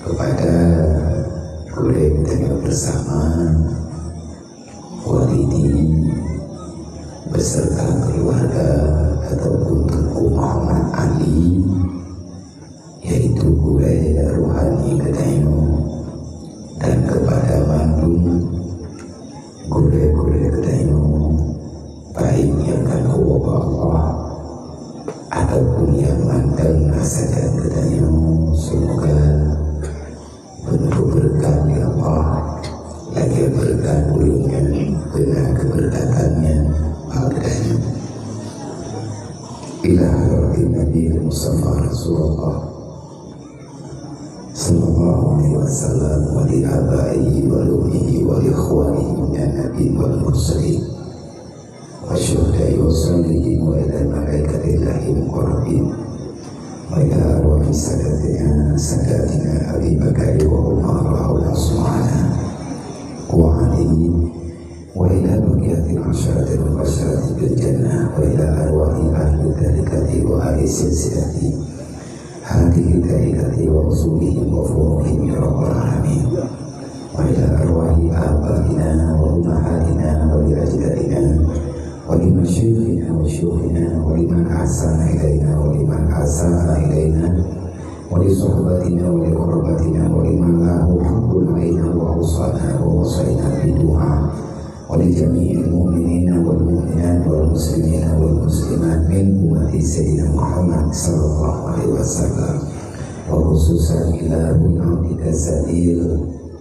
kepada kuliah kita bersama walidi beserta keluarga ataupun Tunku Muhammad Ali, yaitu kuliah rohani Kedayu, dan kepada Bandung kuliah Kedayu, baik yang karena Allah ataupun yang manteng saja Kedayu, semoga penuh berkah ya Allah, lagi berkah ulungnya dengan keberkatannya al-Kedayu. Ila hadratin Nabi Mustafa Rasulullah sallallahu alaihi wasallam wa li abaihi wa lumihi wa li ikhwanihi min nabiyin wal mursalin wa syuhada'i wa salihin wa ila malaikatillahi muqarrabin wa ila arwahi sadatina Abi Bakari wa Umar wa Usmana wa Ali wa ila baqiyatil asyaratil mubasysyrati bil jannah wa ila arwahi ahli tarikati wa ahli silsilati hadhihi tarikati wa usulihim wa furuhim ya rabbal alamin wa ila arwahi abaina wa ummahatina wa li ajdadina wa li masyayikhina wa syuyukhina wa liman ahsana ilaina wa liman asaa ilaina wa li suhbatina wa li qurbatina wa liman lahu haqqun alaina wa awsana wa wasaina bi du'a wa li jami'il mu'minina wal mu'minat wal muslimina wal muslimat min ummati sayyidina Muhammad sallallahu alaihi wasallam, wa khususan ila abdika Sadil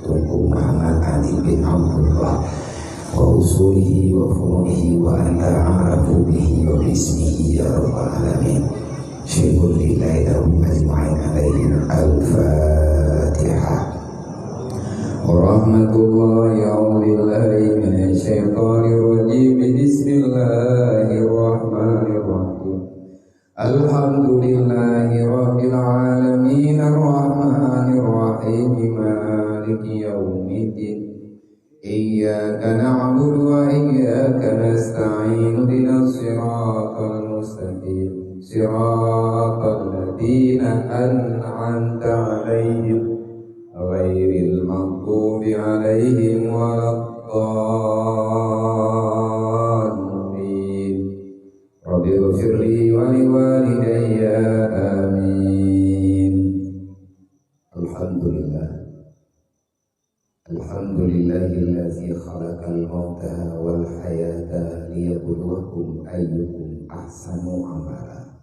Tunku Muhammad Ali bin Abdullah wa usulihi wa furu'ihi wa anta a'rafu bihi wa bismihi ya rabbal alamin. Syukur lillahi lahum ajma'in alaihim. Al-Fatihah. Warahmatullahi a'udzubillahi minasyaitonir rajim. Bismillahirrahmanirrahim. Alhamdulillahi rabbil alamin arrahmanir rahim maliki yaumiddin. Iyyaka na'budu wa iyyaka nasta'in. Ihdinas siratal mustaqim. Siratal ladzina an'amta 'alaihim ghairil maghdubi 'alaihim waladdallin. Rabbighfirli wa liwalidayya amin. Alhamdulillah. Alhamdulillahillazi khalaqal mauta wal hayata liyabluwakum ayyukum ahsanu amala.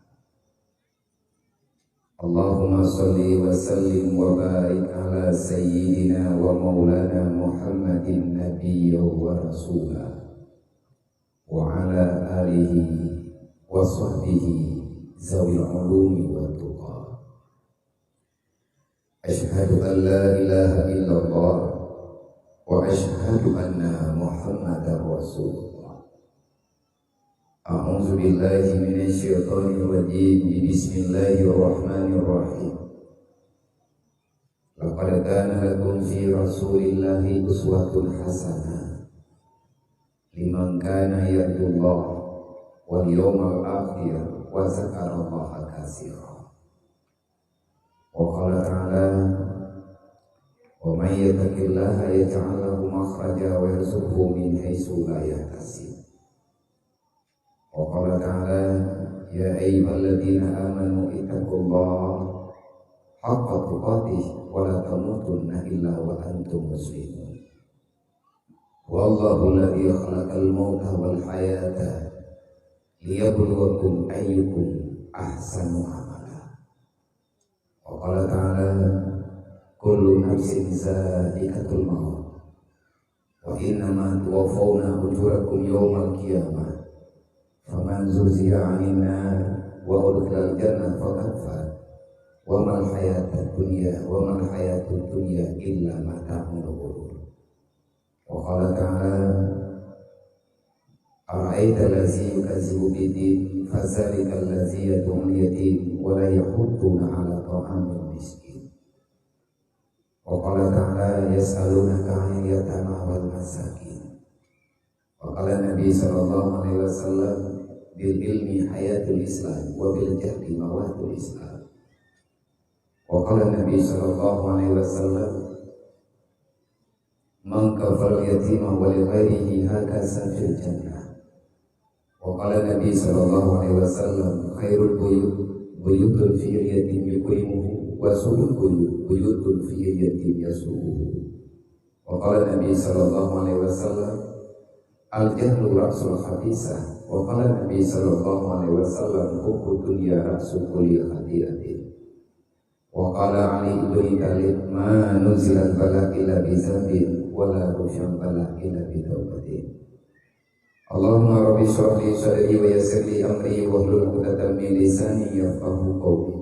Allahumma salli wa sallim wa barik ala sayyidina wa maulana Muhammadin nabiyya wa rasulah wa ala alihi wa sahbihi zawil ulumi wa tuqa. Ashhadu an la ilaha illallah wa ashhadu anna Muhammadar Rasulullah. A'udzu billahi minasyaitonir rajim. Bismillahirrahmanirrahim. Laqad kana lakum fi Rasulillahi uswatun hasanah liman kana yarjullah wal yawmal akhir wa dzakarallaha katsiran. Wa qala ta'ala wa may yattaqillaha yaj'al lahu makhraja wa yarzuqhu min haitsu la yahtasib. Wa qala ta'ala ya ayyuhalladzina amanu ittaqullaha haqqa tuqatih wa la tamutunna illa wa antum muslimun. Wallahu alladzi khalaqal mauta wal hayata liyabluwakum ayyukum ahsanu amala. Wa qala ta'ala kullu nafsin za'iqatul maut wa innama tuwaffawna ujurakum yawmal qiyamah faman zuhziha 'anil nar wa udkhilal jannah faqad faz wa mal hayatud dunya illa mata'ul ghurur. Wa qala ta'ala ara'aita allazi yukazzibu bid-din fadzalika allazi yad'ul yatim wa la yahudduna 'ala ta'amil miskin. Wa qala ta'ala yas'alunaka 'anil yatama wal masakin. Wa qala Nabi sallallahu alaihi wasallam bil ilmi hayatul Islam wa bil jahli mawatul Islam. Wa qala Nabi sallallahu alaihi wasallam, man kafal yatima wa li ghairihi hakaza fil jannah. Wa qala Nabi sallallahu alaihi wasallam, khairul buyutul fi yatim yukrimuhu wa su'ul buyutul fi yatim yasu'uhu. Wa qala Nabi sallallahu alaihi wasallam, al-jahlu ra'sul khabisah. Wa qala Nabi sallallahu alaihi wasallam, hubbu dunya ra'sul kulli khati'atin. Wa qala Ali ibn Talib, ma nuzilal bala illa bi dzambin wa la rusyam bala illa bi taubatin. Allahumma rabbi shrah li sadri wa yassir li amri wa hlul 'uqdatam min lisani yafqahu qawli.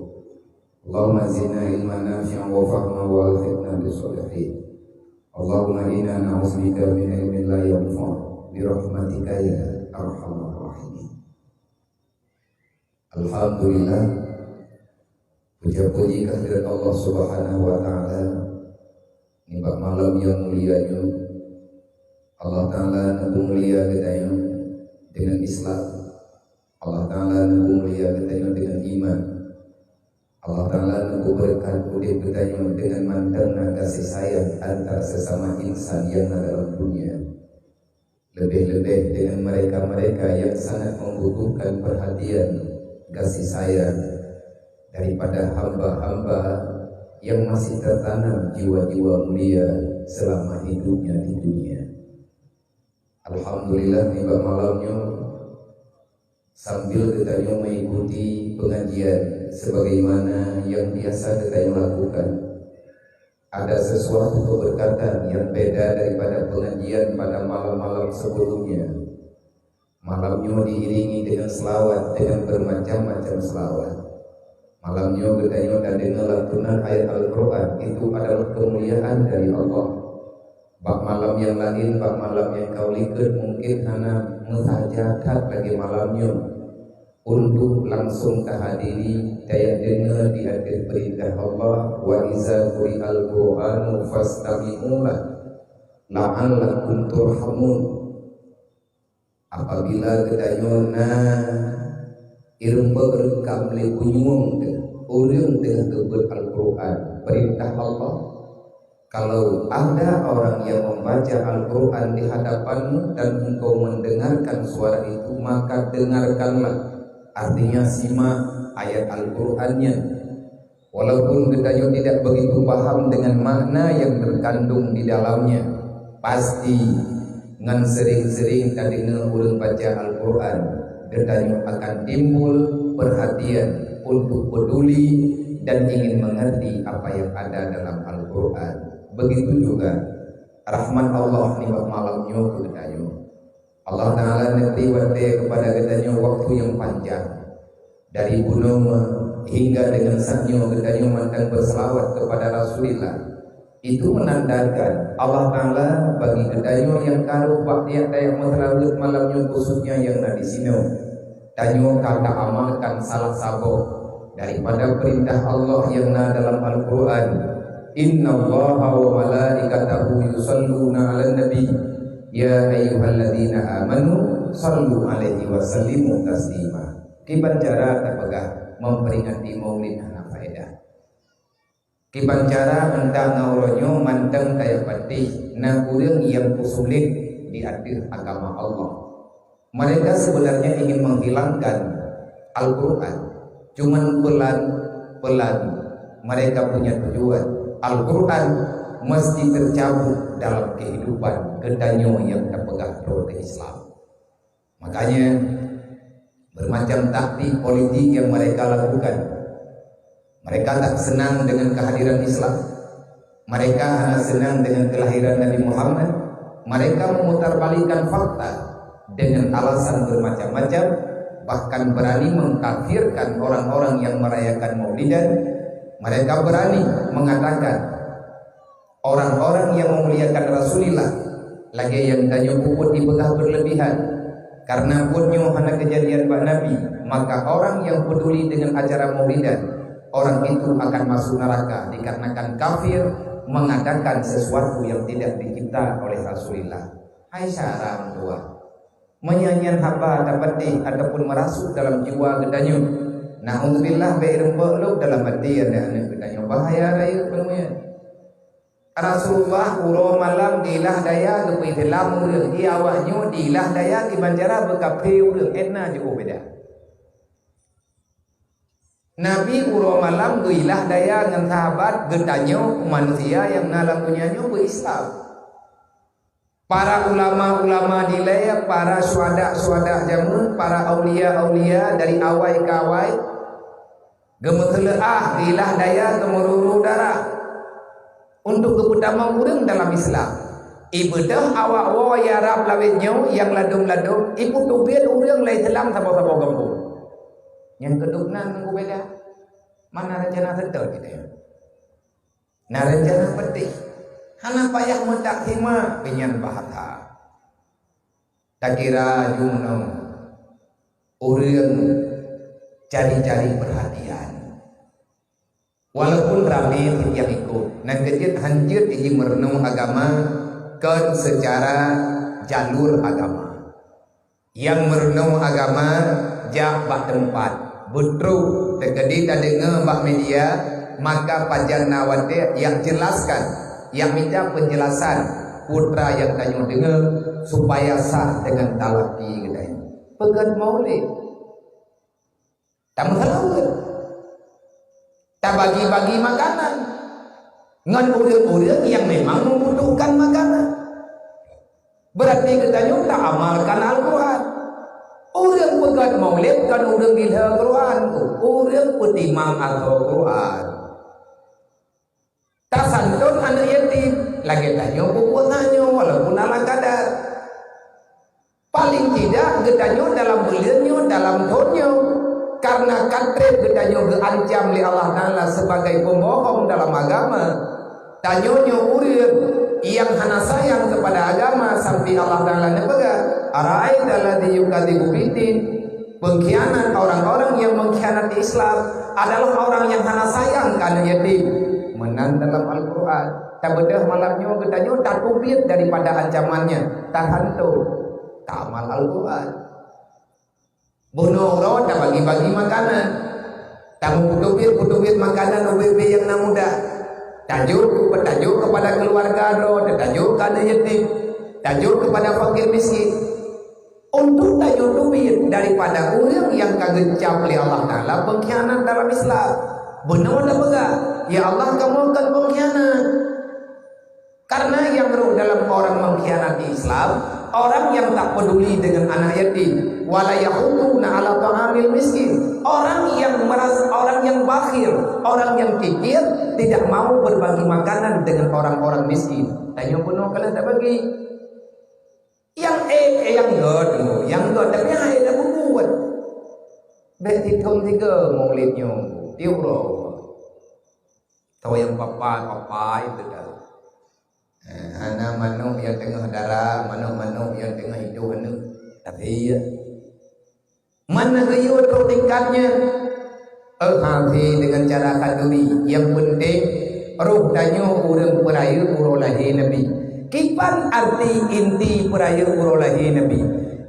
Allahumma zidna ilman nafi'an wa fahman wa alhiqna bis shalihin. Allahumma inna na'udzubika min ilmin la yanfa' bi rahmatika ya arhamar rahimin. Alhamdulillah, puja-puji kehadirat Allah Subhanahu wa taala. Nibak malam yang mulianya Allah Ta'ala nabu mulia kita dengan Islam. Allah Ta'ala nabu mulia kita dengan iman. Allah Ta'ala nabu berkat udip kita dengan mantan kasih sayang antar sesama insan yang ada dalam dunia. Lebih-lebih dengan mereka-mereka yang sangat membutuhkan perhatian kasih sayang daripada hamba-hamba yang masih tertanam jiwa-jiwa mulia selama hidupnya di dunia. Alhamdulillah, tiba malamnya sambil kita mengikuti pengajian sebagaimana yang biasa kita lakukan, ada sesuatu keberkatan yang beda daripada pengajian pada malam-malam sebelumnya. Malamnya diiringi dengan selawat, dengan bermacam-macam selawat. Malamnya kita dengar lantunan ayat Al-Quran. Itu adalah kemuliaan dari Allah. Bak malam yang lain, bak malam yang kau lihat mungkin hanya mensajadat lagi malamnya untuk langsung kehadiri daya dengar di akhir perintah Allah, wa iza quri'al Qur'anu fastami'u lahu la'allakum turhamun. Apabila kedayona irumba rekam le kunyung urang tengah keber Al-Quran perintah Allah. Kalau ada orang yang membaca Al-Quran di hadapanmu dan engkau mendengarkan suara itu, maka dengarkanlah. Artinya simak ayat Al-Qurannya. Walaupun kita tidak begitu paham dengan makna yang terkandung di dalamnya, pasti dengan sering-sering kita dengar orang baca Al-Quran, kita akan timbul perhatian untuk peduli dan ingin mengerti apa yang ada dalam Al-Quran. Begitu juga rahmat Allah nibak malamnya kedayo. Allah Ta'ala nanti wate kepada kedayo waktu yang panjang dari gunung hingga dengan saatnya kedayo mantan berselawat kepada Rasulullah. Itu menandakan Allah Ta'ala bagi kedayo yang karuh baktiak dayak meterawut malamnya khususnya yang ada di sini. Danyo kata amalkan salah sabo daripada perintah Allah yang ada dalam Al-Quran. Inna Allaha wa malaikatahu yusalluna 'alan nabi ya ayyuhalladzina amanu sallu 'alaihi wa sallimu taslima. Kiban cara terpegah memperingati maulid anak faedah. Kiban cara hendak ngauronyo manteng kaya patih na urang yang kusulit di akhir agama Allah. Mereka sebenarnya ingin menghilangkan Al-Quran, cuman pelan-pelan mereka punya tujuan. Al-Quran mesti tercabut dalam kehidupan kedanyo yang terpegang roda Islam. Makanya bermacam taktik politik yang mereka lakukan. Mereka tak senang dengan kehadiran Islam. Mereka hanya senang dengan kelahiran Nabi Muhammad. Mereka memutarbalikkan fakta dengan alasan bermacam-macam, bahkan berani mengkafirkan orang-orang yang merayakan Maulidan. Mereka berani mengatakan orang-orang yang memuliakan Rasulullah lagi yang tanya puput dibegah berlebihan karena putnya hanya kejadian Pak Nabi, maka orang yang peduli dengan acara Maulidan, orang itu akan masuk neraka dikarenakan kafir mengatakan sesuatu yang tidak dicipta oleh Rasulullah. Hai syarang tua menyanyian haba dapat ataupun merasuk dalam jiwa gedanyo. Na'udzubillah beirembok dalam hati ada anak katanya bahaya raya penuhnya. Rasulullah uro malam dilah daya kepi dalam urang di awaknya dilah daya di banjara bekape urang etna jauh beda. Nabi uro malam dilah daya dengan sahabat getanya manusia yang nalam punyanya berislam. Para ulama-ulama dilaya, para syuhada jamun, para aulia dari awai ke awai, gemeteleah dilah daya gemeruru darah untuk keutamaan urang dalam Islam. Ibadah awak wa ya rab lawitnya yang ladum-ladum ibu tubir urang lai telam sabo-sabo gembu. Yang keduknan nunggu beda. Mana rencana setel kita ya. Nah rencana penting. Hana payah mentak hima pinyan bahasa. Tak kira jumno urang cari-cari perhatian. Walaupun ramai yang ikut, nah kejut hancur iji merenung agama kan secara jalur agama. Yang merenung agama jak bak tempat betruk tegedi tadenga bak media maka pajan nawate yang jelaskan, yang minta penjelasan putra yang tanya dengar supaya sah dengan talaki kita ini. Pegat maulid, tak menghalau. Tak bagi-bagi makanan ngan urang-urang yang memang membutuhkan makanan. Berarti katanya tak amalkan Al-Quran. Urang pegat maulid kan urang gila Quran, urang petimang Al-Quran. Tak santun anak yatim lagi tanya puputanya walaupun ala kadar. Paling tidak katanya dalam beliannya, dalam tonnya. Karena kadret gedanya geancam li Allah Ta'ala sebagai pembohong dalam agama. Tanyonya urang yang hana sayang kepada agama sampai Allah Ta'ala nebega ara'aita alladzi yukadzibu bidin. Pengkhianat orang-orang yang mengkhianati Islam adalah orang yang hana sayang karena yatim. Menan dalam Al-Quran. Tak bedah malamnya gedanya tak kubit daripada ancamannya. Tak hantu. Tak amal Al-Quran. Bunuh orang tak bagi-bagi makanan. Tak putubit makanan OBB yang muda. Tajuk kepada keluarga roh, tajuk kepada yatim, tajuk kepada fakir miskin. Untuk tajuk tubit daripada orang yang kagencap oleh Allah Ta'ala pengkhianat dalam Islam. Benar tak bega? Ya Allah kamu akan pengkhianat. Karena yang roh dalam orang mengkhianati Islam, orang yang tak peduli dengan anak yatim, wala yahuduna ala ta'amil miskin, orang yang merasa, orang yang bakhil, orang yang kikir, tidak mau berbagi makanan dengan orang-orang miskin. Tanya penuh kalian tak bagi. Yang god tapi hai dah buat. Beti tahun 3 maulidnya tiuro. Tahu yang papa itu dah. Anak manuk yang tengah darah, manuk-manuk yang tengah hidup anu. Tapi ya mana gaya tu tingkatnya? Hati dengan cara kaduri. Yang penting roh tanya urang peraya urolahi Nabi. Kipan arti inti peraya urolahi Nabi?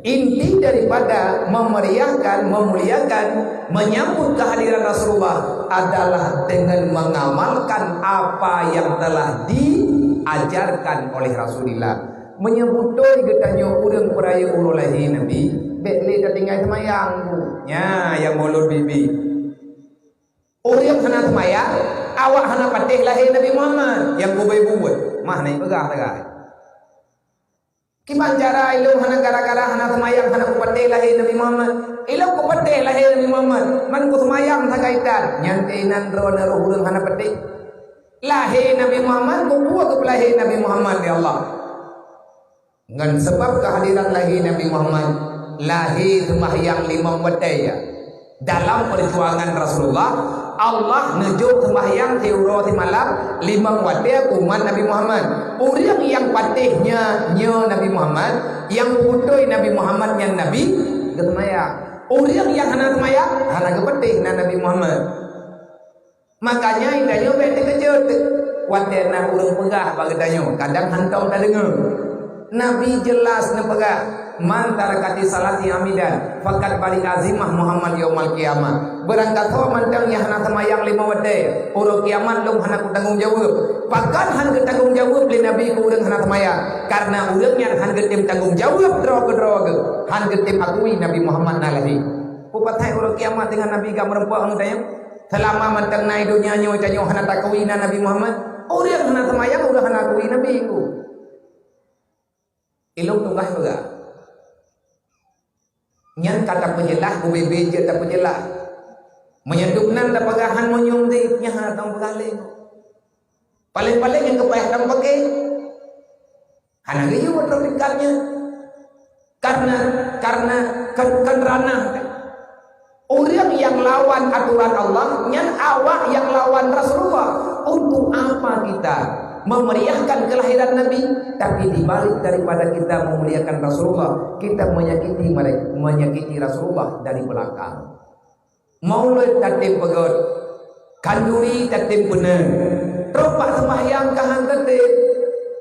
Inti daripada memeriahkan, memuliakan, menyambut kehadiran Rasulullah adalah dengan mengamalkan apa yang telah diajarkan oleh Rasulullah. Menyebutoi getanya urang peraya urolahi Nabi, bekle dah tinggal semayang nya yang mulut bibi. Urang hana semayang, awak hana patih lahir Nabi Muhammad yang bubai-bubai. Mah naik pegah-pegah. Kiman cara ilmu hana gara-gara hana semayang hana kupatih lahir Nabi Muhammad. Ilmu kupatih lahir Nabi Muhammad. Man ku semayang sakaitan. Nyantinan rona roh urang hana patih. Lahir Nabi Muhammad ku buat ke lahir Nabi Muhammad ya Allah. Dengan sebab kehadiran lahir Nabi Muhammad, lahir semayang 5 waktu ya. Dalam perjuangan Rasulullah, Allah nejuk sembahyang tiuro di malam 5 waktu umat Nabi Muhammad. Orang yang patihnya Nabi Muhammad, yang putui Nabi Muhammad yang Nabi sembahyang. Orang yang hana sembahyang hana kepatih Nabi Muhammad. Makanya indahnya bete kejut. Waktu nak urang pegah bagi tanya, kadang hantau tak dengar. Nabi jelas nepega man tarakati salati amidan fakat balik azimah Muhammad yaumal qiyamah. Berangkat ho mantang yang hana tamayang 5 wade uro kiamat long hana ku tanggung jawab. Pakan han ke tanggung jawab li nabi ku urang hana tamayang karena urangnya han ke tim tanggung jawab draw ke han ke tim akui Nabi Muhammad nalahi. Pupatai uro kiamat dengan nabi ka merempuang tayang selama mantang nai dunia nyo tanyo hana takui na Nabi Muhammad urang hana tamayang urang hana akui nabi ku. Ilung tunggah juga nyan kata penjelah UBB je tak penjelah menyeduknan tak pegahan monyong deh nya hatang pegaleng paling-paling yang kepayah tam pakai hana geyu motorikarnya karena ranah orang yang lawan aturan Allah nyan awak yang lawan Rasulullah. Untuk apa kita memeriahkan kelahiran Nabi tapi dibalik daripada kita memuliakan Rasulullah kita menyakiti Rasulullah dari belakang. Maulid tatim pegot kanduri tatim bener teropak sembahyang kahang tatim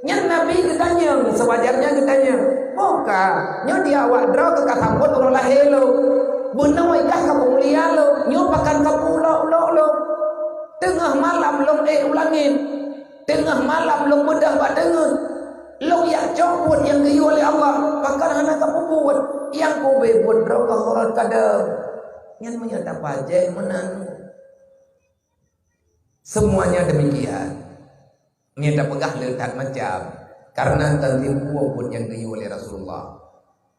nyan Nabi ketanya sewajarnya ketanya moka nyo dia awak draw ke kasambut ulah helo benoi kah ka mulia lo nyo pakan ka pulau lo tengah malam long ulangin tengah malam long bedah badengen long yak copot yang diyu oleh Allah pakan hana kamu buat yang ku bebut draw ka horat kadang nyan menyata pajak menanu semuanya demikian nyata pegah letak macam karena tantim pun yang diyu oleh Rasulullah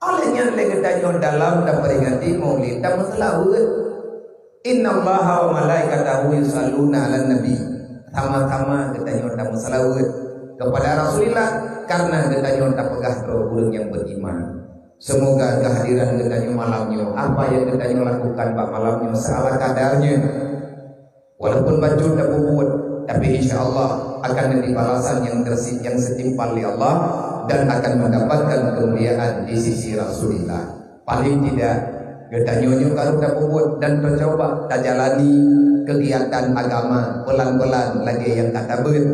olehnya legetanyo dalam dan peringati maulid dan masalahut innallaha wa malaikatahu yusalluna 'alan nabi sama-sama getanyo dan masalahut kepada Rasulullah karena getanyo tak pegah urang yang beriman. Semoga kehadiran getanyo malamnya apa yang getanyo lakukan pak malamnya seala kadarnya walaupun baju tak bubut tapi insyaallah akan menjadi balasan yang setimpal di Allah dan akan mendapatkan kemuliaan di sisi Rasulullah. Paling tidak getanyo kalau tak bubut dan tercoba tak jalani kegiatan agama pelan-pelan lagi yang kata ber.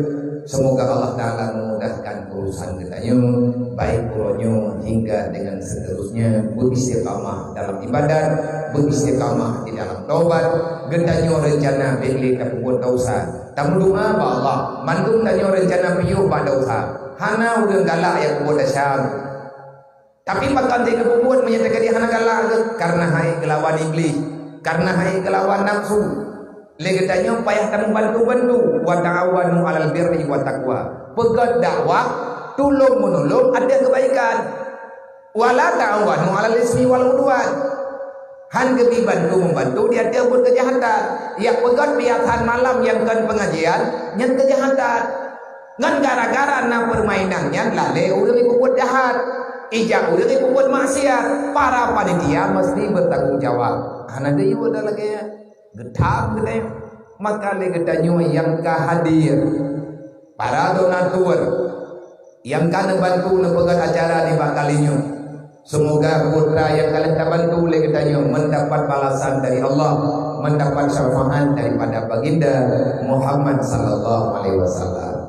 Semoga Allah Ta'ala memudahkan urusan getanyo baik puronyo hingga dengan seterusnya beristiqamah dalam ibadat, beristiqamah di dalam taubat. Getanyo rencana beli kapun dosa tamu doa Allah mandum tanyo rencana piyu pada dosa hana urang galak yang kubur dasyam tapi makan dia kebubut menyatakan dia hana galak karena hai kelawan iblis karena hai kelawan nafsu legetanyo payah tamu bantu-bantu wa ta'awanu 'alal birri wa taqwa pegat dakwah tulung menolong ada kebaikan wala ta'awanu 'alal ismi wal udwan han gebi bantu membantu dia buat kejahatan yang pegat biatan malam yang kan pengajian yang kejahatan ngan gara-gara na permainannya lale urang iku buat jahat ijak urang iku buat maksiat para panitia mesti bertanggung jawab hana deui ada lagi getam gede maka le gedanyo yang kahadir para donatur yang kan bantu nepegat acara di bakalinyo. Semoga putra yang kalian bantu oleh katanya mendapat balasan dari Allah, mendapat syafaat daripada baginda Muhammad sallallahu alaihi wasallam.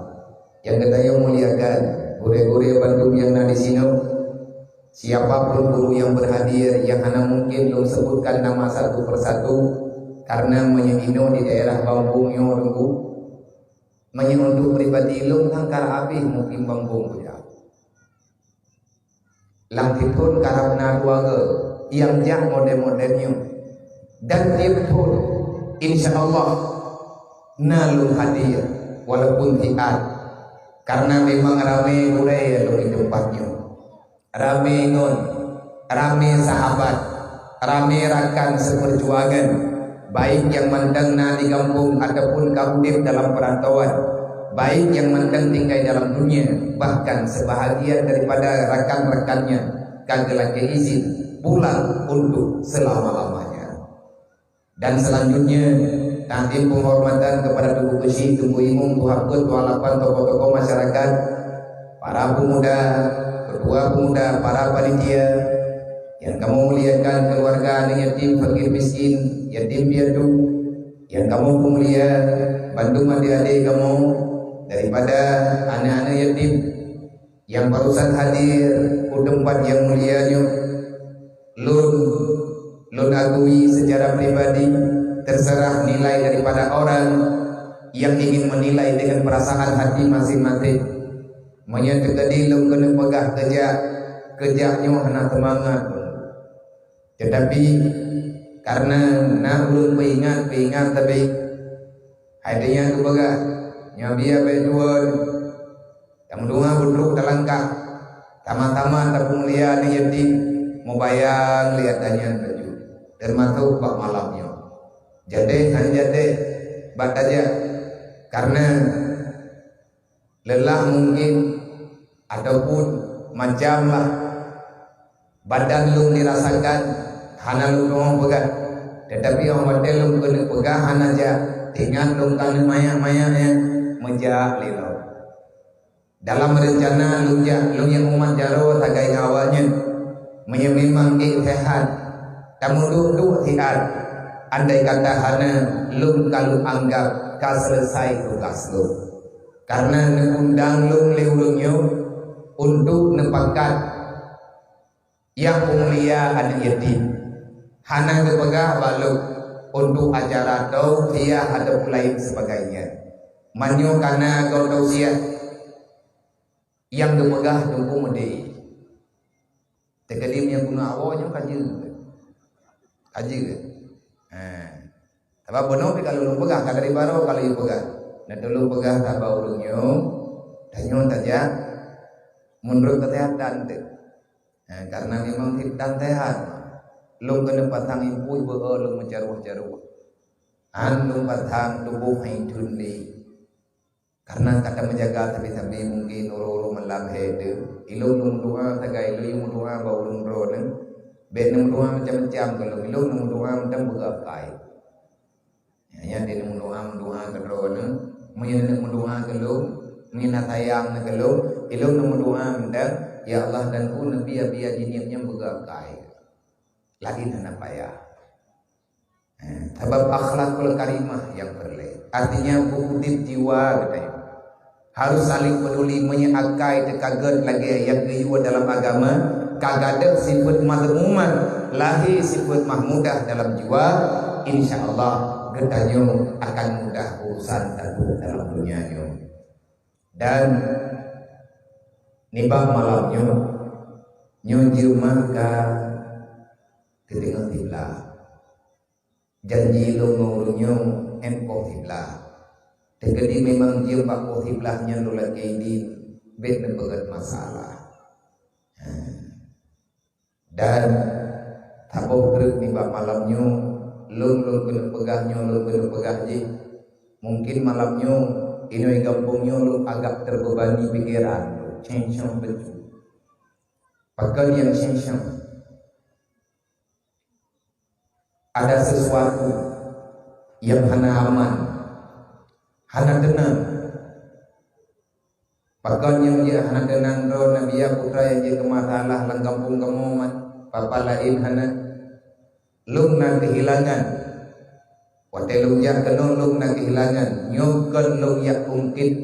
Yang katanya muliakan guru-guru bantu yang ada di sini. Siapapun guru yang berhadir yang hanya mungkin belum sebutkan nama satu persatu karena menyino di daerah Bambung Yorenggu. Untuk pribadi lung tangkar abih mungkin Bambung punya. Langkitun karabna keluarga yang jang model-modelnya dan tiapun insyaallah nalung hadir walaupun hiat karena memang rame mulai di tempatnya rame ngon rame sahabat rame rakan seperjuangan baik yang mandang di kampung ataupun kabudip dalam perantauan baik yang mantan tinggal dalam dunia bahkan sebahagian daripada rekan-rekannya kagak izin pulang untuk selama-lamanya. Dan selanjutnya nanti penghormatan kepada tubuh besi, tubuh imum, tuhakut, walapan tokoh-tokoh masyarakat, para pemuda, ketua pemuda, para panitia yang kamu muliakan keluarga yatim, fakir miskin, yatim piatu, yang kamu mulia bantu adik-adik kamu daripada anak-anak yatim yang barusan hadir ke tempat yang mulianya, Lun agui secara pribadi, terserah nilai daripada orang yang ingin menilai dengan perasaan hati masing-masing. Menyatakan lun kena pegah kejaknya hana semangat. Tetapi karena nak ulun peringat tapi hadinya tu pegah nyabia bejuan yang doa budruk talangkah tama-tama tapung lihat ni yatim mau bayang lihat tanya baju termasuk bak malamnya jadi bat aja karena lelah mungkin ataupun macamlah badan lu dirasakan hana lu doang pegang tetapi orang badan lu kena pegahan aja tinggal lu kena maya-maya yang menjak lilo dalam rencana lu yang umat jaro tagai awalnya memang sehat kamu duduk sihat andai kata hana lu kalau anggap kau selesai tugas lu karena undang lu liurungnya untuk nepakat yang mulia anak yatim hana kepegah walau untuk acara tausiah atau lain sebagainya manyo karena kau tausiah yang kepegah tunggu mendei tekedim yang guna awalnya kaji sebab benar kalau lu pegang tak dari baru kalau you pegang dan dulu pegang tak bau urungnya danyo saja menurut kesehatan tu karena memang hitam sehat lu kena patang impui lu mencaruh-caruh lu patang tubuh hancur ni karena kata menjaga tapi mungkin uru-uru malam hedu ilung doa tagai ilung doa bau ulung ronen benung doa macam-macam kalau ilung doa macam begapai ya dia doa ke ronen menyenang doa ke lu mengingat sayang ke lu ilung doa macam ya Allah dan ku nabi biya diniyatnya begapai lagi dan apa ya sebab akhlakul karimah yang berleh artinya bukti jiwa katanya harus saling peduli menyakai kaget lagi yang kedua dalam agama kagada sifat mazmuman lahi sifat mahmudah dalam jiwa insyaallah gedanyo akan mudah urusan dalam dunianya dan nibah malamnya nyunjir maka ketika tiblah janji lu ngurunyo empo tiblah tegedi memang dia bako tiblahnya lu lagi di bet begat masalah dan tabuh terus nibah malamnya lu kena pegahnya lu kena pegahnya mungkin malamnya ini kampungnya lu agak terbebani pikiran tension betul pakal yang tension ada sesuatu yang hana aman hana tenang pakal yang dia hana tenang do nabi ya putra yang dia kemasalah lang kampung kamu papa lain hana lung na kehilangan wate lung ya keno lung na kehilangan nyokan lung ya ungkit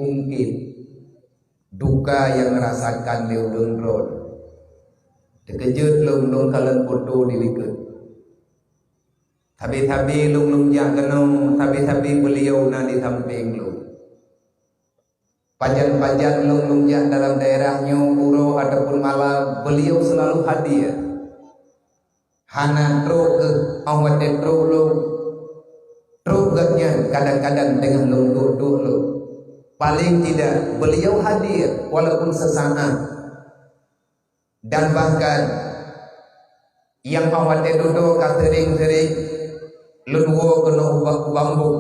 duka yang merasakan leulun ron terkejut lung kalan bodoh dilikut Tabi-tabi lung ya keno tabi-tabi beliau na di samping lu panjang-panjang lung ya dalam daerahnya puro ataupun malam beliau selalu hadir hana truk ke awat truk lu truk gaknya kadang-kadang dengan lung duduk lu paling tidak beliau hadir walaupun sesaat dan bahkan yang awat duduk sering-sering lunwo kena ubah bambu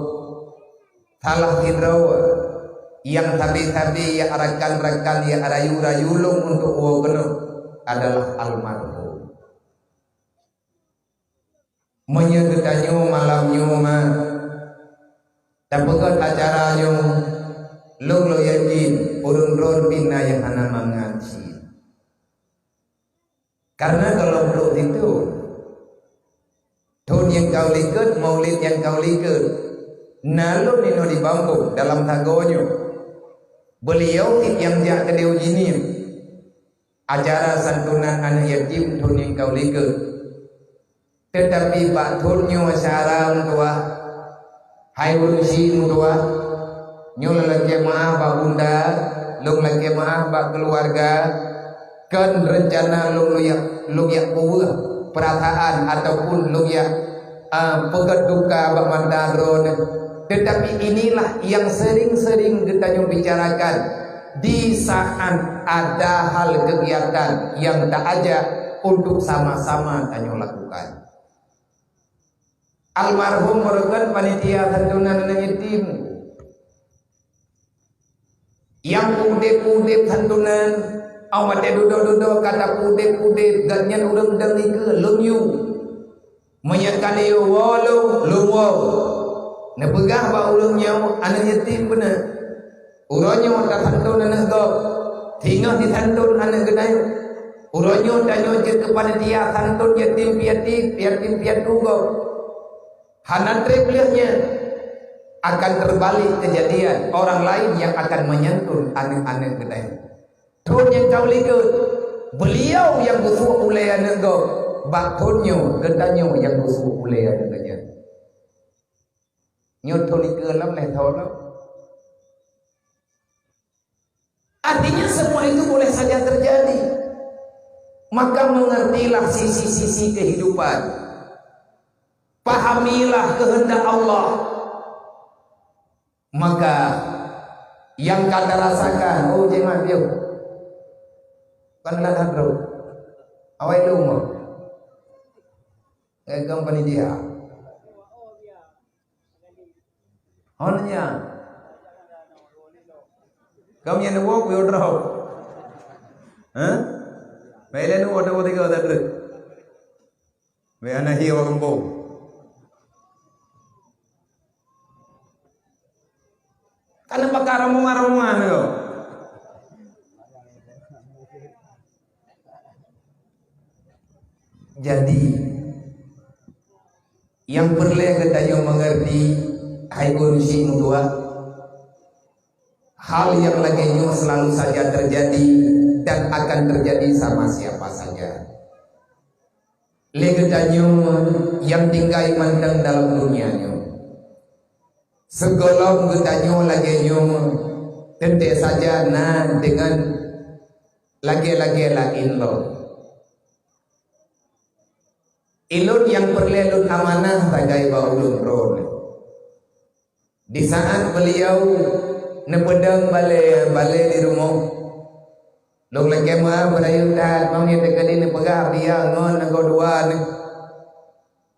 salah hidrawa yang tabi-tabi yang rakan-rakan yang rayu-rayulung untuk uwo kena adalah almarhum menyegetanyo malamnya dapat acaranya lung lo yakin urun-urun bina yang hana mengaji karena kalau belum itu Tun yang kau liket, maulid yang kau liket Nalu nino di bambu dalam tagonya beliau yang jak kedeu jini acara santunan anak yatim tuning kau liga. Tetapi pak tunyo acara tua, hai urusi tua, nyul lagi maaf pak bunda, lung lagi maaf pak keluarga, kan rencana lung yak puwa perasaan ataupun lung yak pegat duka pak mandaron. Tetapi inilah yang sering-sering kita bicarakan di saat ada hal kegiatan yang tak aja untuk sama-sama tanyo lakukan. Almarhum merupakan panitia santunan anak yatim yang udip santunan awak duduk kata udip ganyan urang dang ke lumyu menyakan yo walau luwo ne pegah ba ulungnya anak yatim benar uronyo ta santunan anak go tinggal di santun anak gedai uronyo danyo je ke panitia santun yatim piatu go hanan beliaunya akan terbalik kejadian orang lain yang akan menyantun anak-anak gedai. Tun yang kau lihat beliau yang busuk ulai anak go, bak tunyo gedanyo yang busuk ulai anak gedanya. Nyotun ikelam leh tolong. Artinya semua itu boleh saja terjadi. Maka mengertilah sisi-sisi kehidupan. Pahamilah kehendak Allah. Maka yang kata rasakan, oh jangan dia kan lah bro, awal lu mau, company dia, honnya, kamu yang nuwo kau draw, Mele nuwo ada tiga ada dulu, mana hiu kamu? Karena perkara rumah yo. Jadi yang perlu kita yang mengerti hai urusi dua hal yang lagi selalu saja terjadi dan akan terjadi sama siapa saja. Legetanyo yang tinggal mandang dalam dunianya. Segolong getanyo lagi nyum tentu saja nah dengan lagi-lagi lah ilun yang perlelun amanah bagai baulun ron. Di saat beliau nepedang balik di rumah long lagi mah berayu dah mau ni tekadi ni pegah dia ngon anggo dua ni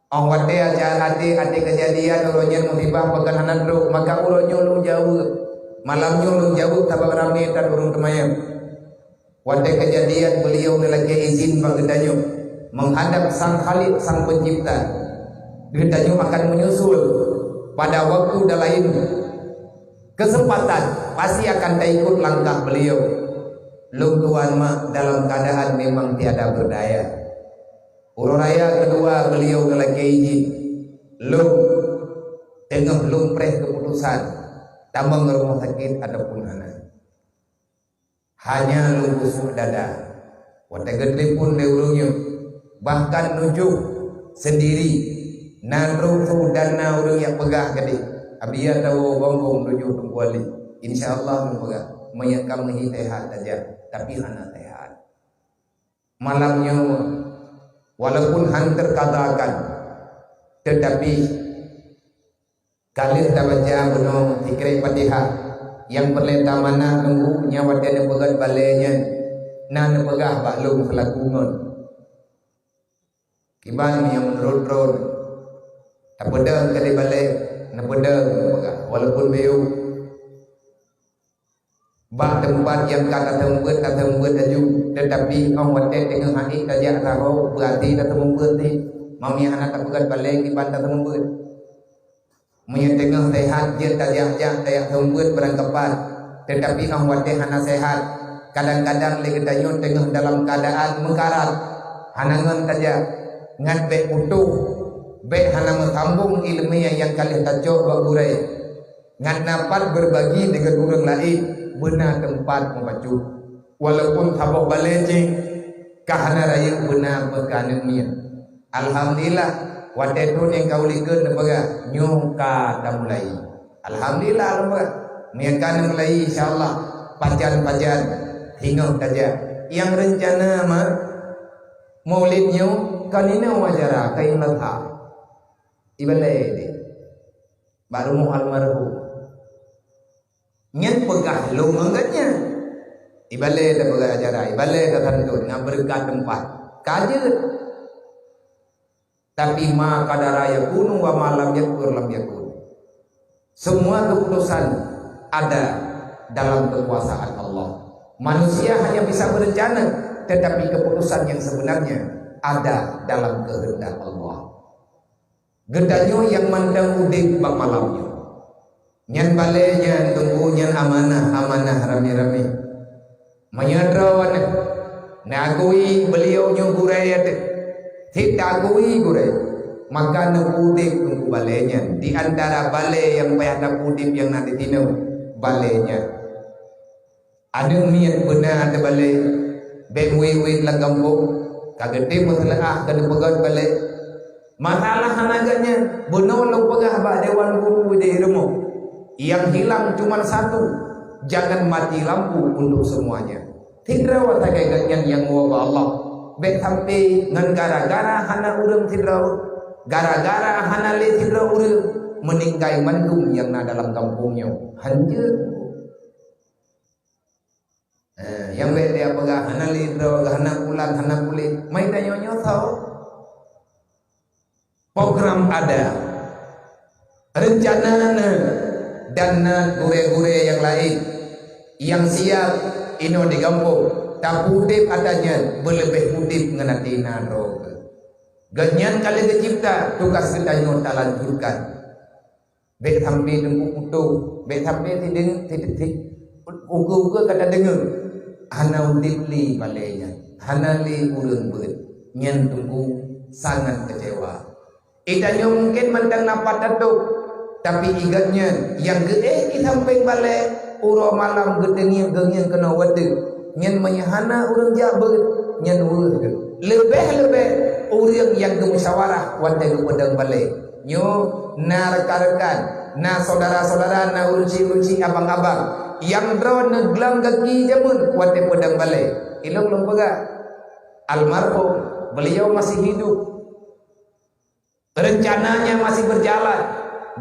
Ang wate aja ati kejadian uronyo musibah pegananan lu maka uronyo lu jauh malamnya lu jauh tabak ramai dan urung temayam wate kejadian beliau lagi izin bagedanyo menghadap sang Khalik sang pencipta gedanyo akan menyusul pada waktu dan lain kesempatan pasti akan ikut langkah beliau lu tuan mak dalam keadaan memang tiada berdaya. Uraya kedua beliau lagi izin lung tengah lung preh keputusan tambang rumah sakit adapun anak hanya lung busuk dada wate gede pun deurungnya bahkan nunjuk sendiri nanru dana urung yang pegah gede abia tahu bonggong nunjuk tungguali insyaallah mengpegah menyekam tehat saja tapi anak tehat malamnya walaupun hantar katakan tetapi kali kita baca bunuh fikri Fatihah yang perleta mana nunggu nyawa dia pegat balenya nan pegah baklum kelakungon kiban yang menurut tak pedang kali balik na pedang pegah walaupun beu bak tempat yang kata tempat aju tetapi orang wate tengah hati tajak tahu berarti dah tempat ni mami anak tak pegat balik di pantai tempat punya tengah sehat je tajak tempat berangkapan tetapi orang wate hana sehat kadang-kadang lagi tanyo tengah dalam keadaan mengkarat hanangan tajak ngat be utuh be hana mesambung ilmiah yang kalian tajok bagurai ngat dapat berbagi dengan orang lain benar tempat membacu walaupun tabok balejing kahana raya benar berkanengnya. Alhamdulillah watetun yang kau liken nebaga nyungka dah mulai. Alhamdulillah alhamdulillah miakan mulai insyaallah pajan-pajan hingga saja yang rencana mah maulidnya kanina wajara kain latha ibalai baru mu almarhum nyen pegah lu mengatnya ibalai dah pegah acara ibalai dah tantun nak berkat tempat kajet tapi ma kadara yakunu wa malam yakur lam yakun. Semua keputusan ada dalam kekuasaan Allah. Manusia hanya bisa berencana, tetapi keputusan yang sebenarnya ada dalam kehendak Allah. Gedanyo yang mandang udik bak malamnya. Nyan balenya tunggu nyan amanah rame-rame. Menyadrawan nagui beliau nyugurai tidak agui gurai. Maka nukudip tunggu balenya. Di antara balai yang payah nukudip yang nanti tino balenya. Ada mian benar ada balai. Benwi-wi lagampung. Kagetip masalah kada pegat balai. Masalah hanaganya benar lo pegah ba dewan guru di ilmu. Yang hilang cuma satu. Jangan mati lampu untuk semuanya. Tidak wata kaitannya yang wabah Allah. Bet sampai ngan gara-gara hana urang tidrau. Gara-gara hana le tidrau urang meninggai mandum yang na dalam kampungnya. Hanjur. Yang bet dia pegah hana le tidrau hana pulang hana kulit. Mai tanya tahu. Program ada. Rencana dan gure-gure yang lain yang siap ino di kampung. Tak udip adanya berlebih udip ngenati naro. Ganyan kali kecipta tugas kita nyo talanjurkan. Bet sampai dengku putu, bet sampai tidak uga kata dengar. Hana udip li balenya, hana li ulun ber. Nyen tunggu sangat kecewa. Idanyo mungkin mentang napat datuk, tapi igatnya yang gede sampai balai uro malam gedengnya gengnya kena wede. Nyen menyahana orang jabat nyen urus lebih orang yang kemusyawarah wadai pedang balai nyo na rekan-rekan na saudara-saudara na urusi abang-abang yang draw neglang kaki jamun wadai pedang balai ilong lembaga almarhum beliau masih hidup rencananya masih berjalan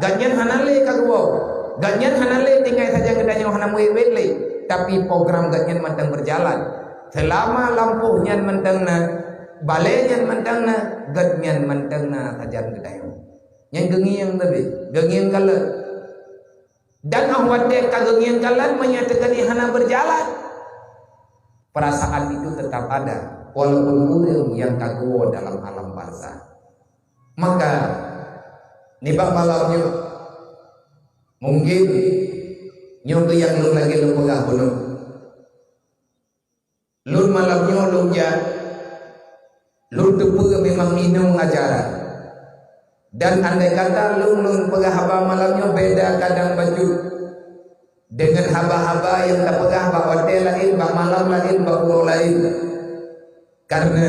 ganyan hanale kagwo ganyan hanale tinggal saja ngedanyo hanamu wele. Tapi program ganyan mentang berjalan. Selama lampunya mentang na, balenya mentang na, ganyan mentang na sajan gedayo. Yang gengi yang lebih, gengi yang kalah. Dan awatnya kagengi yang kalah menyatakan ihana berjalan. Perasaan itu tetap ada, walaupun orang yang kaguo dalam alam barzah. Maka nibak malamnya mungkin nyoto yang lu lagi lu pegah belum. Lu malamnya lu ja, lu tepu memang minum acara. Dan andai kata lu pegah haba malamnya beda kadang baju dengan haba-haba yang tak pegah bak hotel lain, bak malam lain, bak pulau lain. Karena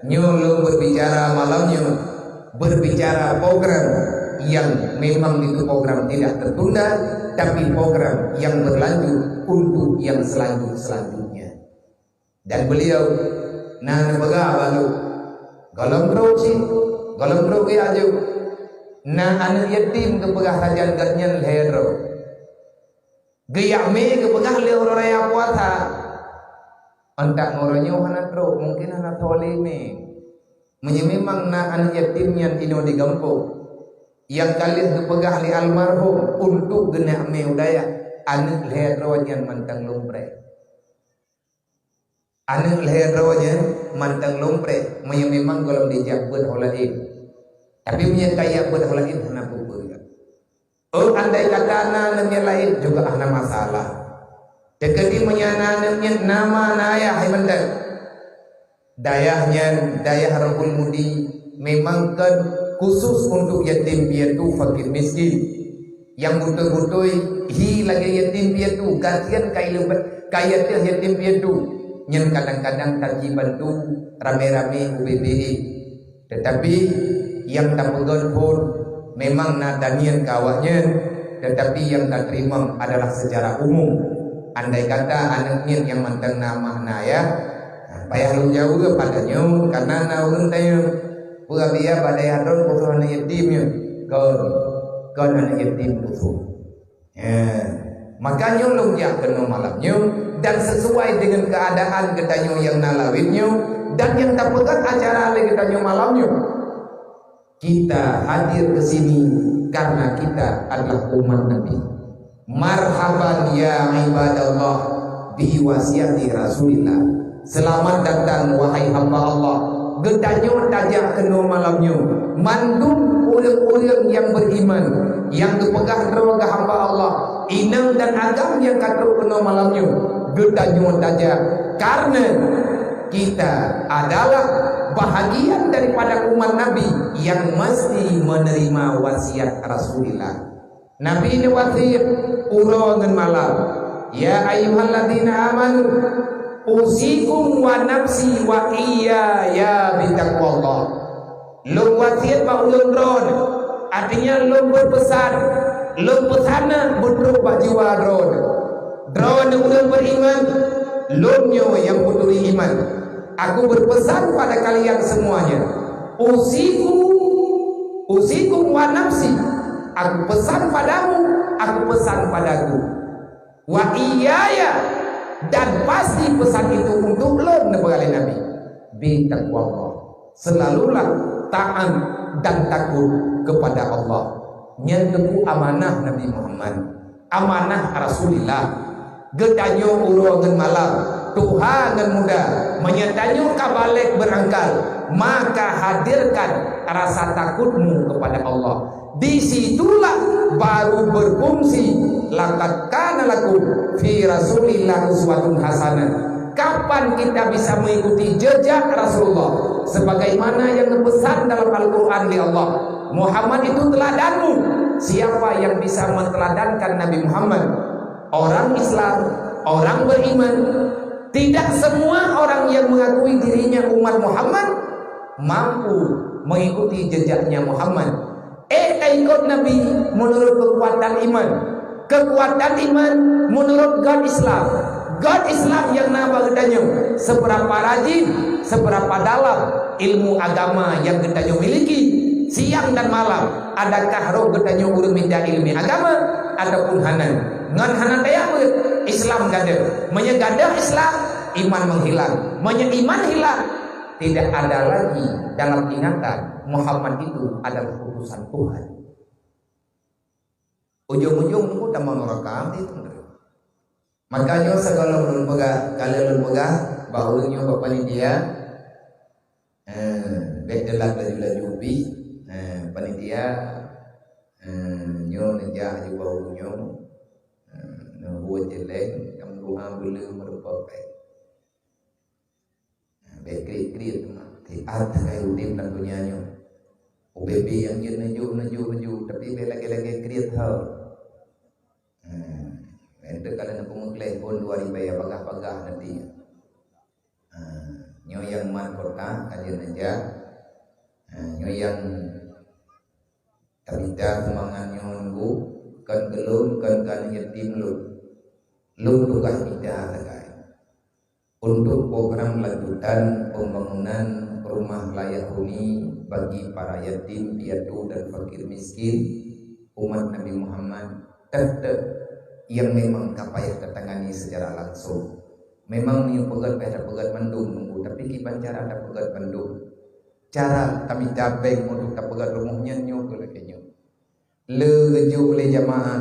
lu berbicara malamnya, berbicara program yang memang itu program tidak tertunda. Tapi program yang berlanjut untuk yang selanjutnya. Dan beliau na baga balu galam roci aja na anak yatim ke pegah hajan gatnya lehero gayak me ke pegah lehoro raya puasa antak ngoronyo hana tro mungkin hana tole me memang na anak yatim yang ino di kampung yang kalian kepegah li almarhum untuk genak meudaya anak leheronya mantang lumpre anak leheronya mantang lumpre memang kalau dijak berholain tapi punya kaya berholain hana bubur andai kata anaknya lain juga hana masalah dekati menyanannya nama naya hai mendak dayah Rabbul Mudi memang kan khusus untuk yatim piatu fakir miskin yang butuh-butuh hi lagi yatim piatu kasihan kaya teh yatim piatu nyen kadang-kadang taji bantu rame-rame UBBI tetapi yang tak pegon pun memang nadanian kawahnya tetapi yang tak terima adalah secara umum. Andai kata anaknya yang mantan nama naya payah lu jauh ke padanya karena naun tayo pura dia pada hadron putus anak yatimnya kon anak yatim putus makanya lu jak kena malamnya dan sesuai dengan keadaan ketanyo yang nalawitnya dan yang tak pegat acara lagi ketanyo malamnya kita hadir ke sini karena kita adalah umat Nabi. Marhaban ya ibadallah bi wasiati Rasulillah. Selamat datang wahai hamba Allah. Gedanyo tajak kena malamnya. Mandum orang-orang yang beriman yang dipegang roga hamba Allah. Inang dan agam yang kata kena malamnya. Gedanyo tajak karena kita adalah bahagian daripada umat Nabi yang mesti menerima wasiat Rasulullah. Nabi ini wasiat urangan malam. Ya ayyuhalladzina amanu usikum wa nafsi wa iyaya bitaqwallah. Lu wasiat ba ulun ron. Artinya lu berpesan, lu pesana berubah jiwa ron. Ron ulun beriman, lu yang butuh iman. Aku berpesan pada kalian semuanya. Usikum wa nafsi. Aku pesan padamu, aku pesan padaku. Wa iyaya, dan pasti pesan itu untuk lo Nabi Nabi. Bi taqwallah. Selalulah taat dan takut kepada Allah. Nyentuh amanah Nabi Muhammad, amanah Rasulullah. Gedanyo urangan malam, Tuhan muda menyetanyo kabalik berangkal, maka hadirkan rasa takutmu kepada Allah. Disitulah baru berfungsi laqad kana lakum fi Rasulillah uswatun hasanah. Kapan kita bisa mengikuti jejak Rasulullah sebagaimana yang dipesan dalam Al-Qur'an di Allah? Muhammad itu teladanmu. Siapa yang bisa menteladankan Nabi Muhammad? Orang Islam, orang beriman. Tidak semua orang yang mengakui dirinya umat Muhammad mampu mengikuti jejaknya Muhammad. Ikut Nabi menurut kekuatan iman. Kekuatan iman menurut God Islam. God Islam yang nama gedanya. Seberapa rajin, seberapa dalam ilmu agama yang gedanya miliki siang dan malam. Adakah roh gedanya urut minta ilmu agama ataupun hanan? Ngan hanan daya Islam gada. Menyegadah Islam, iman menghilang. Iman hilang, tidak ada lagi dalam ingatan Muhammad itu adalah utusan Tuhan. Ujung-ujung itu tak mau norakam itu. Makanya segala ulun pegah, kalian ulun pegah, bahulnya bapak dia, bedelak laju-laju ubi, panitia, nyo nejah juga ulunyo, buat jelek, kamu doa belum merupakan. Bekri-kri itu mah, tiap kayak udim dan punyanya. UBB yang dia naju, tapi lagi-lagi kriat hal. Itu kalau nak penguklai pun 2 ribu ya pagah-pagah nantinya. Nyo yang man kota kajian aja, nyo yang tabita semangat nyo nunggu kan gelum kan yatim lu tugas kita terkait untuk program lanjutan pembangunan rumah layak huni bagi para yatim, piatu dan fakir miskin umat Nabi Muhammad tetap yang memang kapayah tertangani secara langsung. Memang ni pegat mendung nunggu, tapi kipan cara ada pegat mendung. Cara kami dabeng untuk tak pegat rumahnya nyo ke lagi nyo. Leju oleh jamaah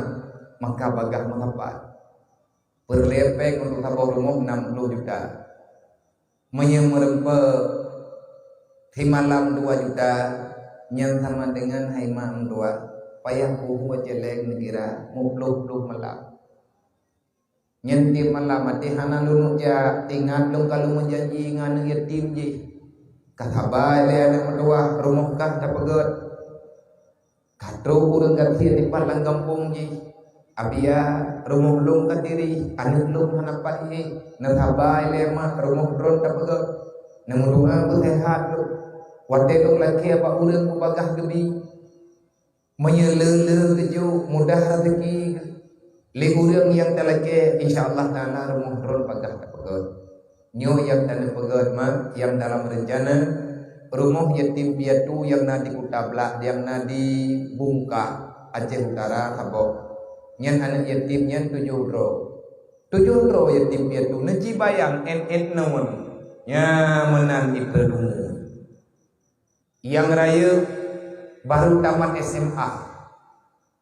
maka bagah mengapa. Berlepek untuk tabah rumah 60 juta. Menyemurempe himalam 2 juta yang sama dengan haimam 2. Payah buhu jelek negara mupluh malam. Nyanti malam mati hana lunuk ja ingat lu kalau menjanji ngan yatim je kata bae le anak berdua rumah kah tak pegat Kadro urang katia di palang kampung ji. Abia rumah lung katiri, anak lung hanapat ye, natabai lema rumah dron tapagot, namudunga bersehat lu. Wate lung laki apa urang kubagah gebi, menyelele keju mudah rezeki. Le urang yang telake insyaallah taala rumah dron bagah tapagot. Nyo yang tanah pagot mah yang dalam rencana rumah yatim piatu yang nadi kutablah, yang nadi bungka Aceh Utara kabok. Nyan anak yatim nyan 7 dro yatim piatu neji bayang en naon nya menang ipedungu yang raya baru tamat SMA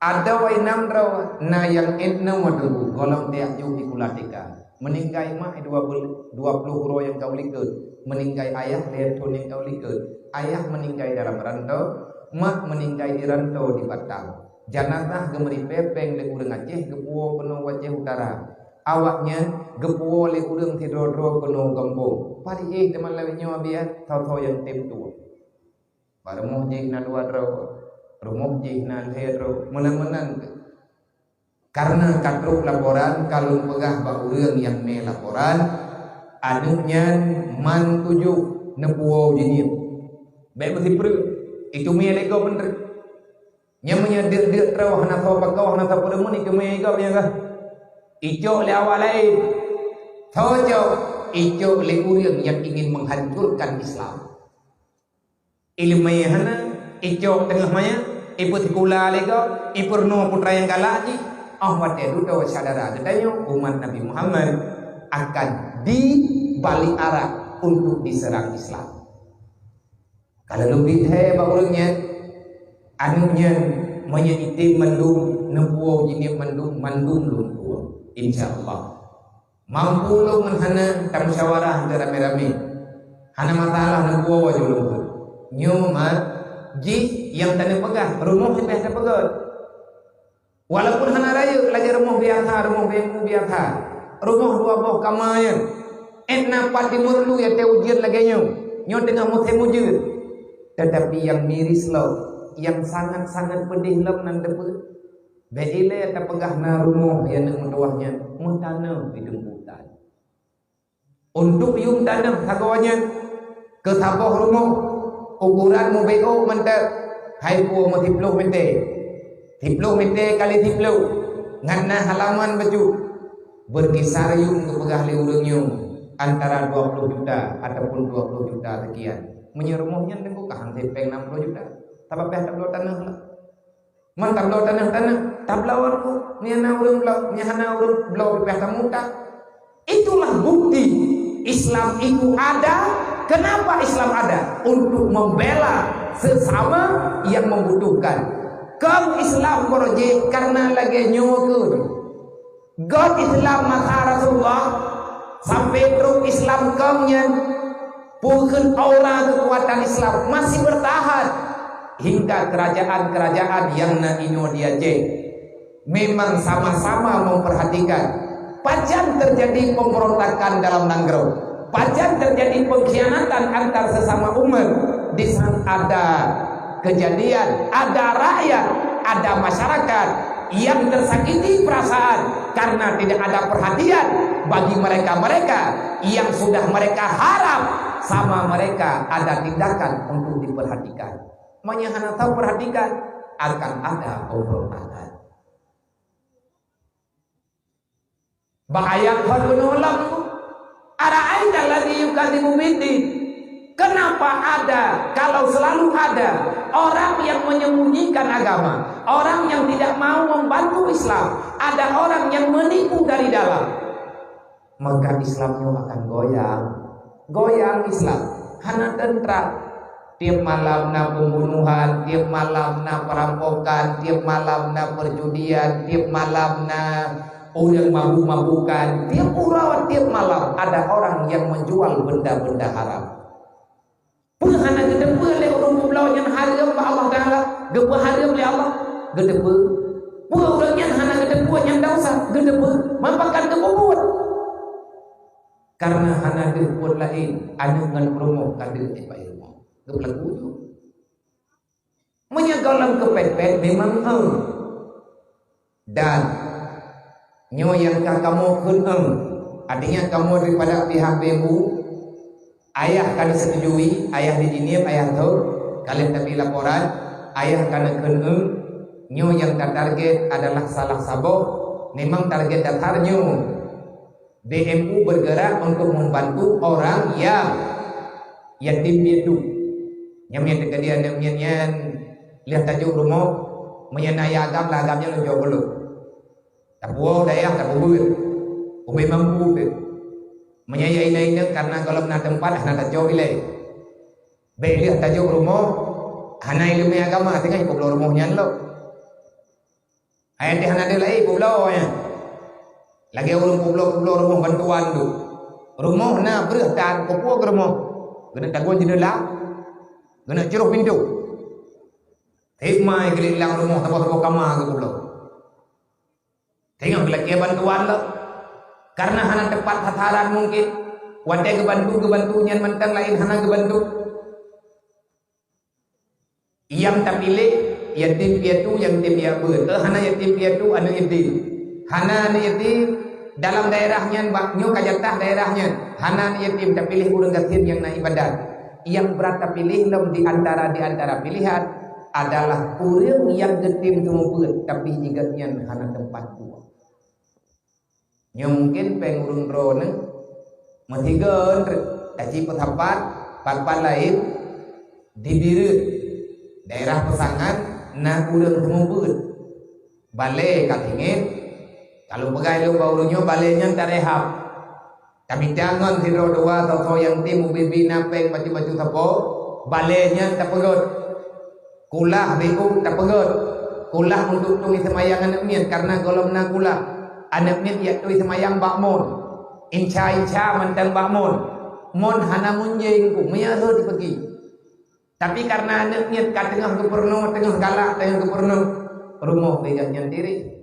ada wainam dro na yang en naon dulu golong tiak ju ikulatika meninggai mah 20 ro yang kau likut meninggai ayah lihat yang kau likut ayah meninggai dalam rantau mak meninggai di rantau di Batam. Janatah gemeri pepeng le urang Aceh gepuo penuh Aceh Utara. Awaknya gepuo le urang tidodro penuh kampung. Padi teman lawinyo abia tau yang tem tu. Baremoh jih na dua dro. Rumoh jih na hedro menang-menang. Karena katruk laporan kalau pegah ba urang yang me laporan aduknya man 7 nepuo jinip. Baik mesti per itu me lego bener. Nyamanya dir terau hana tau pakau hana tau pedemu ni kemai kau punya kah? Icok le awal lain. Tahu jauh icok le urang yang ingin menghancurkan Islam. Ilmu hana icok tengah maya ipu tikula le kau ipur no putra yang galak ji. Wate dudo sadara gedanyo umat Nabi Muhammad akan dibalik arah untuk diserang Islam. Kalau lebih hebat urangnya anunya menyitim mendung nepuo jinip mandum lumpuh insyaallah mampu lu menghana tam musyawarah antara rame-rame hana masalah nepuo wajib lumpuh nyuma ji yang tanda pegah rumah kita pegat walaupun hana raya lagi rumah biasa rumah dua boh kamayan etna pati murlu ya teujir lagi nyo tengah musim ujir tetapi yang miris lo yang sangat-sangat pedih lam nang depe beile ta pegah na rumah yang nak mendoahnya mentanam di demputan untuk yung tanam sagawanya ke saboh rumah ukuran mo beo mentek hai puo mo 10 mente kali 10 nganna halaman baju berkisar yung pegah le urang yung antara 20 juta ataupun 20 juta sekian menyerumahnya tengku kahang sepeng 60 juta tapi tablo tanah lah. Man tablo tanah tablawan ku niana urang blau nyahana urang blau peh tamuta. Itulah bukti Islam itu ada. Kenapa Islam ada? Untuk membela sesama yang membutuhkan. Kaum Islam koroje karena lagi nyokun. God Islam masa Rasulullah sampai truk Islam kaumnya bukan aura kekuatan Islam masih bertahan. Hingga kerajaan-kerajaan yang na Indonesia memang sama-sama memperhatikan. Pajan terjadi pemberontakan dalam Nanggro, pajan terjadi pengkhianatan antar sesama umat. Di saat ada kejadian, ada rakyat, ada masyarakat yang tersakiti perasaan karena tidak ada perhatian bagi mereka-mereka yang sudah mereka harap sama mereka ada tindakan untuk diperhatikan. Hana tahu perhatikan akan ada pemberontakan. Bahaya penulang ada aida lagi yukadzibu bidin. Kenapa ada? Kalau selalu ada orang yang menyembunyikan agama, orang yang tidak mau membantu Islam, ada orang yang menipu dari dalam, maka Islamnya akan goyang Islam. Hana tentram. Tiap malam na pembunuhan, tiap malam na perampokan, tiap malam na perjudian, tiap malam na orang mabuk-mabukan, tiap urawan, tiap malam ada orang yang menjual benda-benda haram. Penghana gedepe le orang pulau yang haram ba Allah Taala, gepe haram le Allah, gedepe. Orang yang hana gedepe yang dosa, gedepe, mampakan kebubut. Karena hana gedepe lain, anu ngan promo kade Pak Ilmu. Gepelaku Menyegolam kepepet memang dan nyo yang kamu kun artinya kamu daripada pihak ibu ayah kan setujui, ayah didinim, ayah tahu kalian tapi laporan ayah kan kun nyo yang target adalah salah sabok. Memang target dasarnya BMU bergerak untuk membantu orang yang yatim piatu. Nyamnya kejadian nyamnya lihat tajuk rumah menyenai agam lagamnya lo jauh belum. Tabuo daerah tabuir, ube mampu be. Menyayai lainnya karena kalau nak tempat nak jauh ilai. Be lihat tajuk rumah, hanai ilmu agama tengah ibu belau rumahnya lo. Ayat dia hanai lagi ibu belau ya. Lagi orang pulau rumah bantuan tu. Rumah na berhatan kopo rumah. Kena taguan jendela. Kena ceruh pintu. Hikmah keliling rumah tempat-tempat kamar ke pulau. Tengok lagi bantuan lah. Karena hana tepat sasaran mungkin. Wadai kebantu nyan mentang lain hana kebantu. Yang tak pilih yatim piatu yang yatim piatu. Hana yatim piatu anu yatim. Hana anu yatim dalam daerahnya baknyo kajatah daerahnya. Hana anu yatim tak pilih urang gatin yang nak ibadat. Yang berata pilih di antara pilihan adalah kurang yang getim tumupun tapi jigatnya hana tempat tua. Yang mungkin pengurung drone matigan taci petapat pat lain di diri daerah pesangan na kurang tumupun balai katingin kalau pegai lu baurunya balainya tarehap. Tapi jangan hidro dua atau yang tim bibi napeng baju tapo balainya tak pegot. Kulah beku tak pegot. Kulah untuk tui semayang anak mian karena golong na kulah. Anak mian ia tui semayang bakmon. Inca mentang bakmon. Mon hana munjing ku menyaro dipegi. Tapi karena anak mian kat tengah gubernur, tengah galak, tengah gubernur, rumah bejanya diri.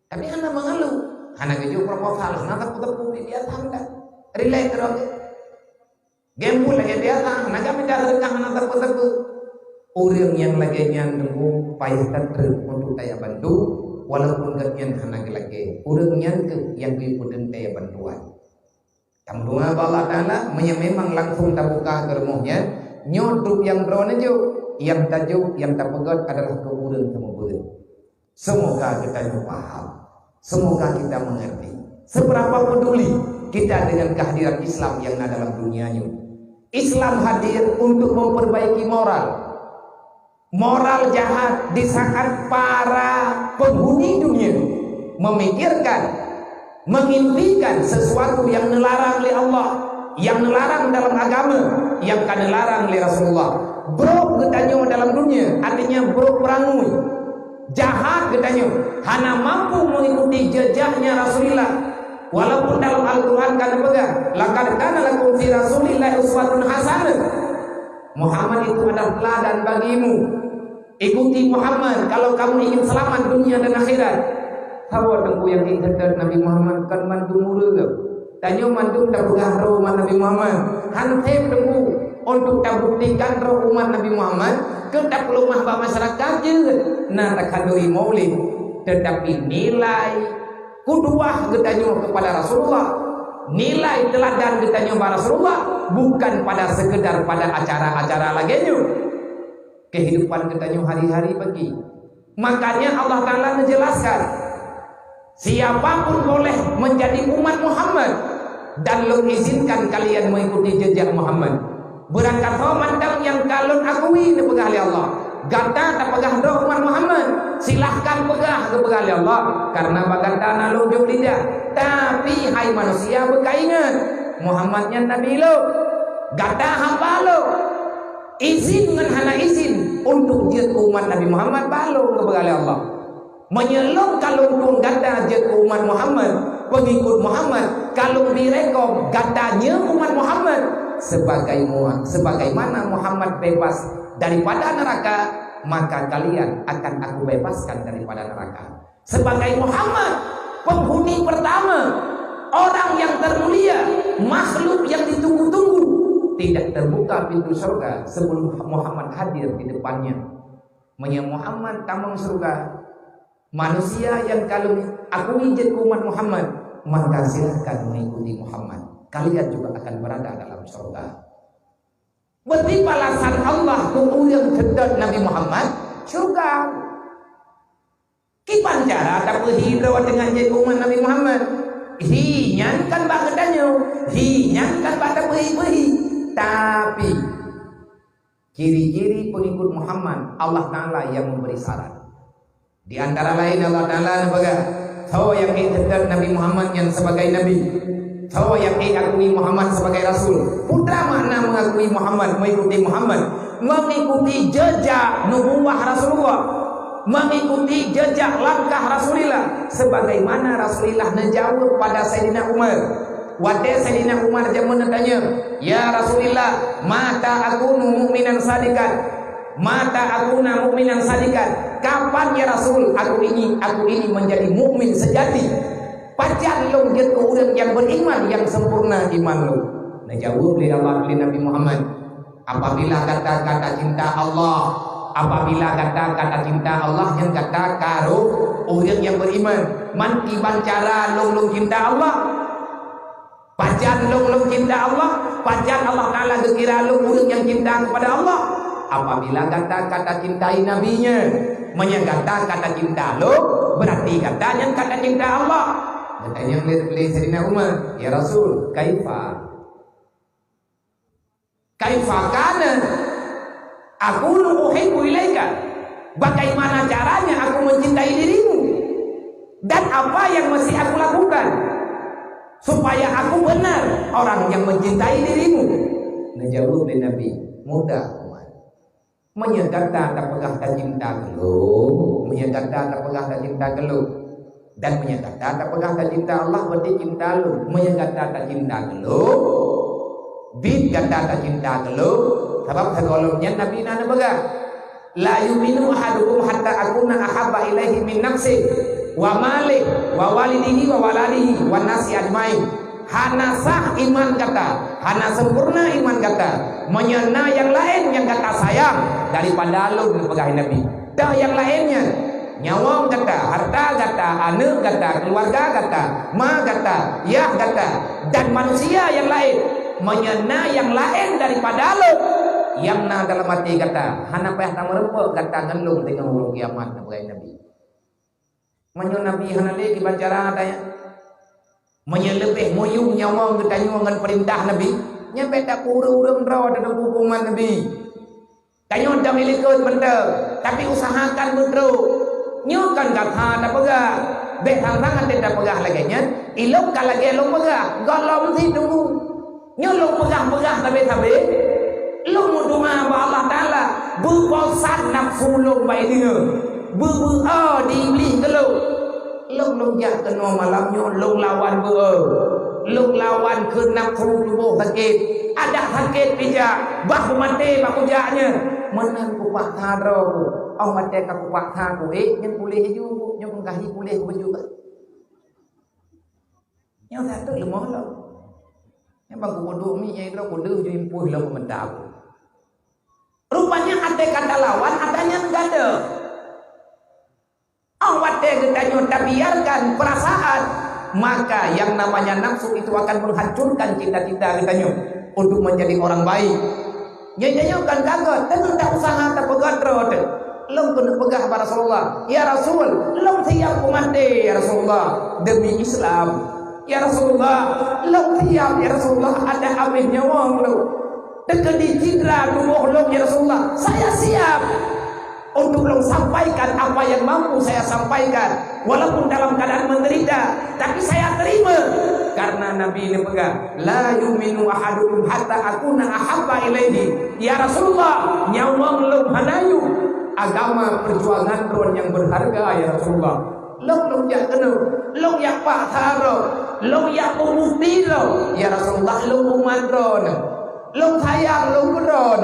Tapi hana mengeluh. Hana keju proposal, hana tepu-tepu biasa hendak. Relay terus. Gembul lagi biasa, hana kami dah sedekah hana tepu-tepu. Orang yang lagi nyandung payah terus untuk daya bantu walaupun kerjaan hana lagi orang yang ikutin daya bantuan. Kamu doa Allah Taala memang langsung terbuka ke rumahnya nyoduk yang drone aja yang tajuk yang terpegat adalah ke orang semua. Semoga kita paham, semoga kita mengerti seberapa peduli kita dengan kehadiran Islam yang ada dalam dunianya. Islam hadir untuk memperbaiki moral jahat di saat para penghuni dunia memikirkan, mengimpikan sesuatu yang dilarang oleh Allah, yang dilarang dalam agama, yang kan dilarang oleh Rasulullah. Bro katanya dalam dunia, artinya bro perangui, jahat katanya, hana mampu mengikuti jejaknya Rasulullah. Walaupun dalam Al-Quran kan pegang, laqad kana lakum fi Rasulillahi uswatun hasanah. Muhammad itu adalah teladan bagimu. Ikuti Muhammad kalau kamu ingin selamat dunia dan akhirat. Hawa tengku yang dikatakan Nabi Muhammad kan mandu murah. Tanya mandu tak pegah roh umat Nabi Muhammad. Hantep tengku untuk tak buktikan roh umat Nabi Muhammad. Kita perlu mahbah masyarakat je. Nah tak kanduri maulid. Tetapi nilai kuduah ketanya kepada Rasulullah. Nilai teladan ketanya kepada Rasulullah. Bukan pada sekedar pada acara-acara laginya. Kehidupan kita hari-hari bagi. Makanya Allah Ta'ala menjelaskan siapapun boleh menjadi umat Muhammad dan lo izinkan kalian mengikuti jejak Muhammad. Berangkat mandang yang kalon akui dipegah oleh Allah. Gata tak pegah doh umat Muhammad. Silahkan pegah dipegah oleh Allah. Karena bagata nalunjuk lidah. Tapi hai manusia berkaingan Muhammadnya Nabi lo. Gata hamba lo. Izin dengan hana izin untuk jihad umat Nabi Muhammad balong kepada Allah. Menyelok kalau gata jihad umat Muhammad, pengikut Muhammad, kalau direkom gatanya umat Muhammad sebagaimana Muhammad bebas daripada neraka, maka kalian akan aku bebaskan daripada neraka. Sebagai Muhammad, penghuni pertama, orang yang termulia, makhluk yang ditunggu-tunggu, tidak terbuka pintu surga sebelum Muhammad hadir di depannya. Menya Muhammad tamang surga. Manusia yang kalau aku ijat umat Muhammad, maka silahkan mengikuti Muhammad. Kalian juga akan berada dalam surga. Berarti balasan Allah ku yang sedot Nabi Muhammad surga. Kipan cara tak berhira dengan jadi umat Nabi Muhammad. Hinyan kan bak kedanyo, hinyan kan bak tak berhi-berhi. Tapi ciri-ciri pengikut Muhammad Allah Ta'ala yang memberi syarat. Di antara lain Allah Ta'ala sebagai tahu yang sedot Nabi Muhammad yang sebagai Nabi. Tahu yang akui Muhammad sebagai Rasul. Putra makna mengakui Muhammad, mengikuti Muhammad, mengikuti jejak nubuwah Rasulullah, mengikuti jejak langkah Rasulullah. Sebagaimana Rasulullah menjawab pada Sayyidina Umar. Waktu Sayyidina Umar jamun tanya, ya Rasulullah, mata aku mu'minan sadikan. Mata aku mu'minan sadikan. Kapan ya Rasul aku ini menjadi mukmin sejati? Pacar lo jadi orang yang beriman yang sempurna iman lo. Nah jawab oleh Allah oleh Nabi Muhammad. Apabila kata-kata cinta Allah, apabila kata-kata cinta Allah yang kata karo orang yang beriman, manti bancara long cinta Allah. Pacar long cinta Allah, pacar Allah Taala kira lo orang yang cinta kepada Allah. Apabila kata-kata cintai nabinya, menyangkata kata cinta lo, berarti katanya kata cinta Allah. Katanya oleh Sayyidina Umar, ya Rasul, kaifa kana aku uhibbu ilaika, bagaimana caranya aku mencintai dirimu dan apa yang mesti aku lakukan supaya aku benar orang yang mencintai dirimu. Menjawab oleh Nabi, mudah Umar, menyangkata tak pegah tak cinta gelo, menyangkata tak pegah tak cinta gelo. Dan menyatakan tak pegang tak cinta Allah berarti cinta lu. Menyatakan tak cinta lu, bid kata tak cinta lu. Sebab segolongnya Nabi nana pegang. La yu'minu ahadukum hatta akuna ahabba ilaihi min nafsi wa mali wa walidihi wa waladihi wa nasi ajmain. Hana sah iman kata, hana sempurna iman kata, menyena yang lain yang kata sayang daripada lu pegang Nabi. Dah yang lainnya nyawang kata, harta kata, anak kata, keluarga kata, ma kata, ya kata, dan manusia yang lain menyena yang lain daripada lo yang na dalam hati kata hana payah tak merempuk kata ngelung dengan ulung kiamat sebagai Nabi. Menyo Nabi hana lagi bicara adanya menyelebih moyung nyawang kita nyuangan perintah Nabi nyampe tak kurang raw dalam hukuman Nabi. Kanyo dah milikut benda tapi usahakan betul. Nyokan kata tak pegah, behang tangan tidak pegah lagi nya, ilok kalau lagi ilok pegah, golong si tunggu, nyolong pegah tapi, lo mudunga ba Allah Taala, berposat nafsu lo baik dia, diiblis kalau, lo jak kena malamnya, lo lawan lo lawan ke nafsu tubuh sakit, ada sakit pijak, bahu mati bahu jaknya, menang kupak tharo. Ông mati aku pakha ku nhân boleh ju nhân kahi boleh ku juga nhân satu lemah lah yang bang ku bodoh mi yang itu ku deu ju impuh lah mendaku rupanya ada kata lawan adanya enggak ada ông mati kita tak biarkan perasaan maka yang namanya nafsu itu akan menghancurkan cita-cita kita untuk menjadi orang baik nyanya kan gagal tentu tak usaha tak pegat terus long kena pegah pada Rasulullah. Ya Rasul, long siap mati ya Rasulullah demi Islam. Ya Rasulullah, long siap ya Rasulullah ada habis nyawa lo. Dekat di cindera tubuh long ya Rasulullah. Saya siap untuk long sampaikan apa yang mampu saya sampaikan walaupun dalam keadaan menderita, tapi saya terima karena Nabi ini pegang la yu'minu ahadukum hatta akuna ahabba ilaihi. Ya Rasulullah, nyawang long hanayu agama perjuangan ron yang berharga ya Rasulullah. Long jak kena, long jak pak tharo, long jak pemukti lo. Ya Rasulullah long umat ron, long sayang long ron.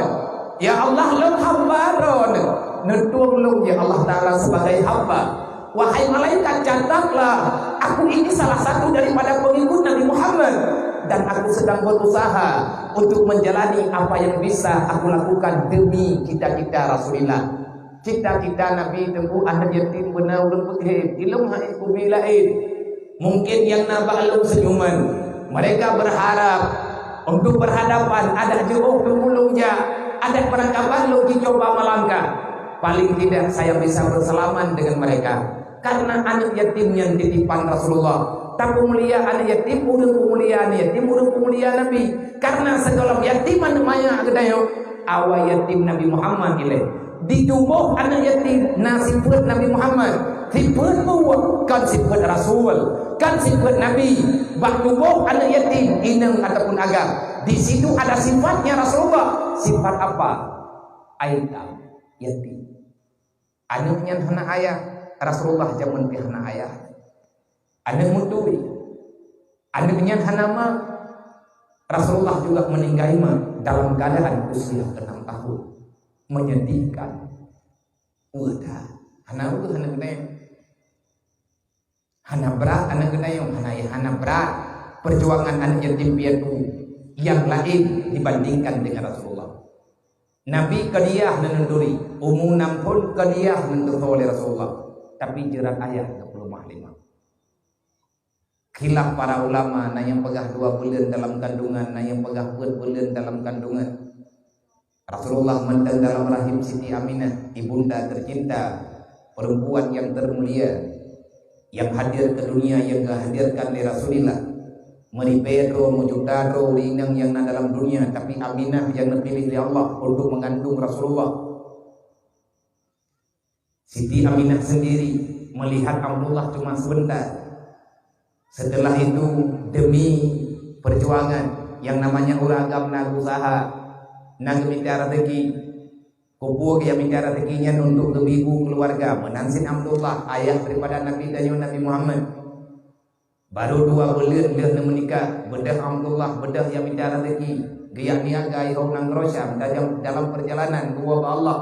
Ya Allah long hamba ron. Netuang long ya Allah Taala sebagai hamba. Wahai malaikat catatlah, aku ini salah satu daripada pengikut Nabi Muhammad dan aku sedang berusaha untuk menjalani apa yang bisa aku lakukan demi cita-cita Rasulullah. cita-cita Nabi tengku anak yatim benar urang pekeh ilmu hai bumi lain. Mungkin yang nabalung senyuman, mereka berharap untuk berhadapan ada jauh pemulungnya, ada perangkapan lo dicoba melangkah. Paling tidak saya bisa bersalaman dengan mereka karena anak yatim yang titipan Rasulullah. Tapi mulia anak yatim urang mulia anak yatim urang mulia Nabi. Karena segala yatim namanya agadayo awal yatim Nabi Muhammad ile. Ditumbuh anak yatim nasibut Nabi Muhammad. Sifat buat kan sifat Rasul, kan sifat Nabi. Bak tumbuh anak yatim inang ataupun agam. Di situ ada sifatnya Rasulullah. Sifat apa? Aitam, yatim. Anaknya hana ayah. Rasulullah zaman pi hana ayah. Anak mutui. Anaknya hana ma. Rasulullah juga meninggal dalam keadaan usia 6 tahun. Menyedihkan. Udah. Hana itu hana gede. Hana berat anak gede yang hana berat. Perjuangan anak yatim piatu yang lain dibandingkan dengan Rasulullah. Nabi kadiah menunduri. Umunam pun kadiah menunduri oleh Rasulullah. Tapi jerat ayah 25. Khilaf para ulama, na yang pegah 2 bulan dalam kandungan, na yang pegah 4 bulan dalam kandungan. Rasulullah mentang dalam rahim Siti Aminah, ibunda tercinta, perempuan yang termulia, yang hadir ke dunia yang kehadirkan oleh Rasulullah. Meri Pedro mujudaro linang yang na dalam dunia, tapi Aminah yang dipilih oleh Allah untuk mengandung Rasulullah. Siti Aminah sendiri melihat Abdullah cuma sebentar. Setelah itu demi perjuangan yang namanya uragam na usaha nang minta rezeki kupu yang minta rezekinya untuk ibu keluarga menansin Abdullah ayah daripada Nabi dan Nabi Muhammad. Baru 2 bulan dia menikah, bedah Abdullah bedah yang minta rezeki dia niaga yang nang rosyam dalam perjalanan dua Allah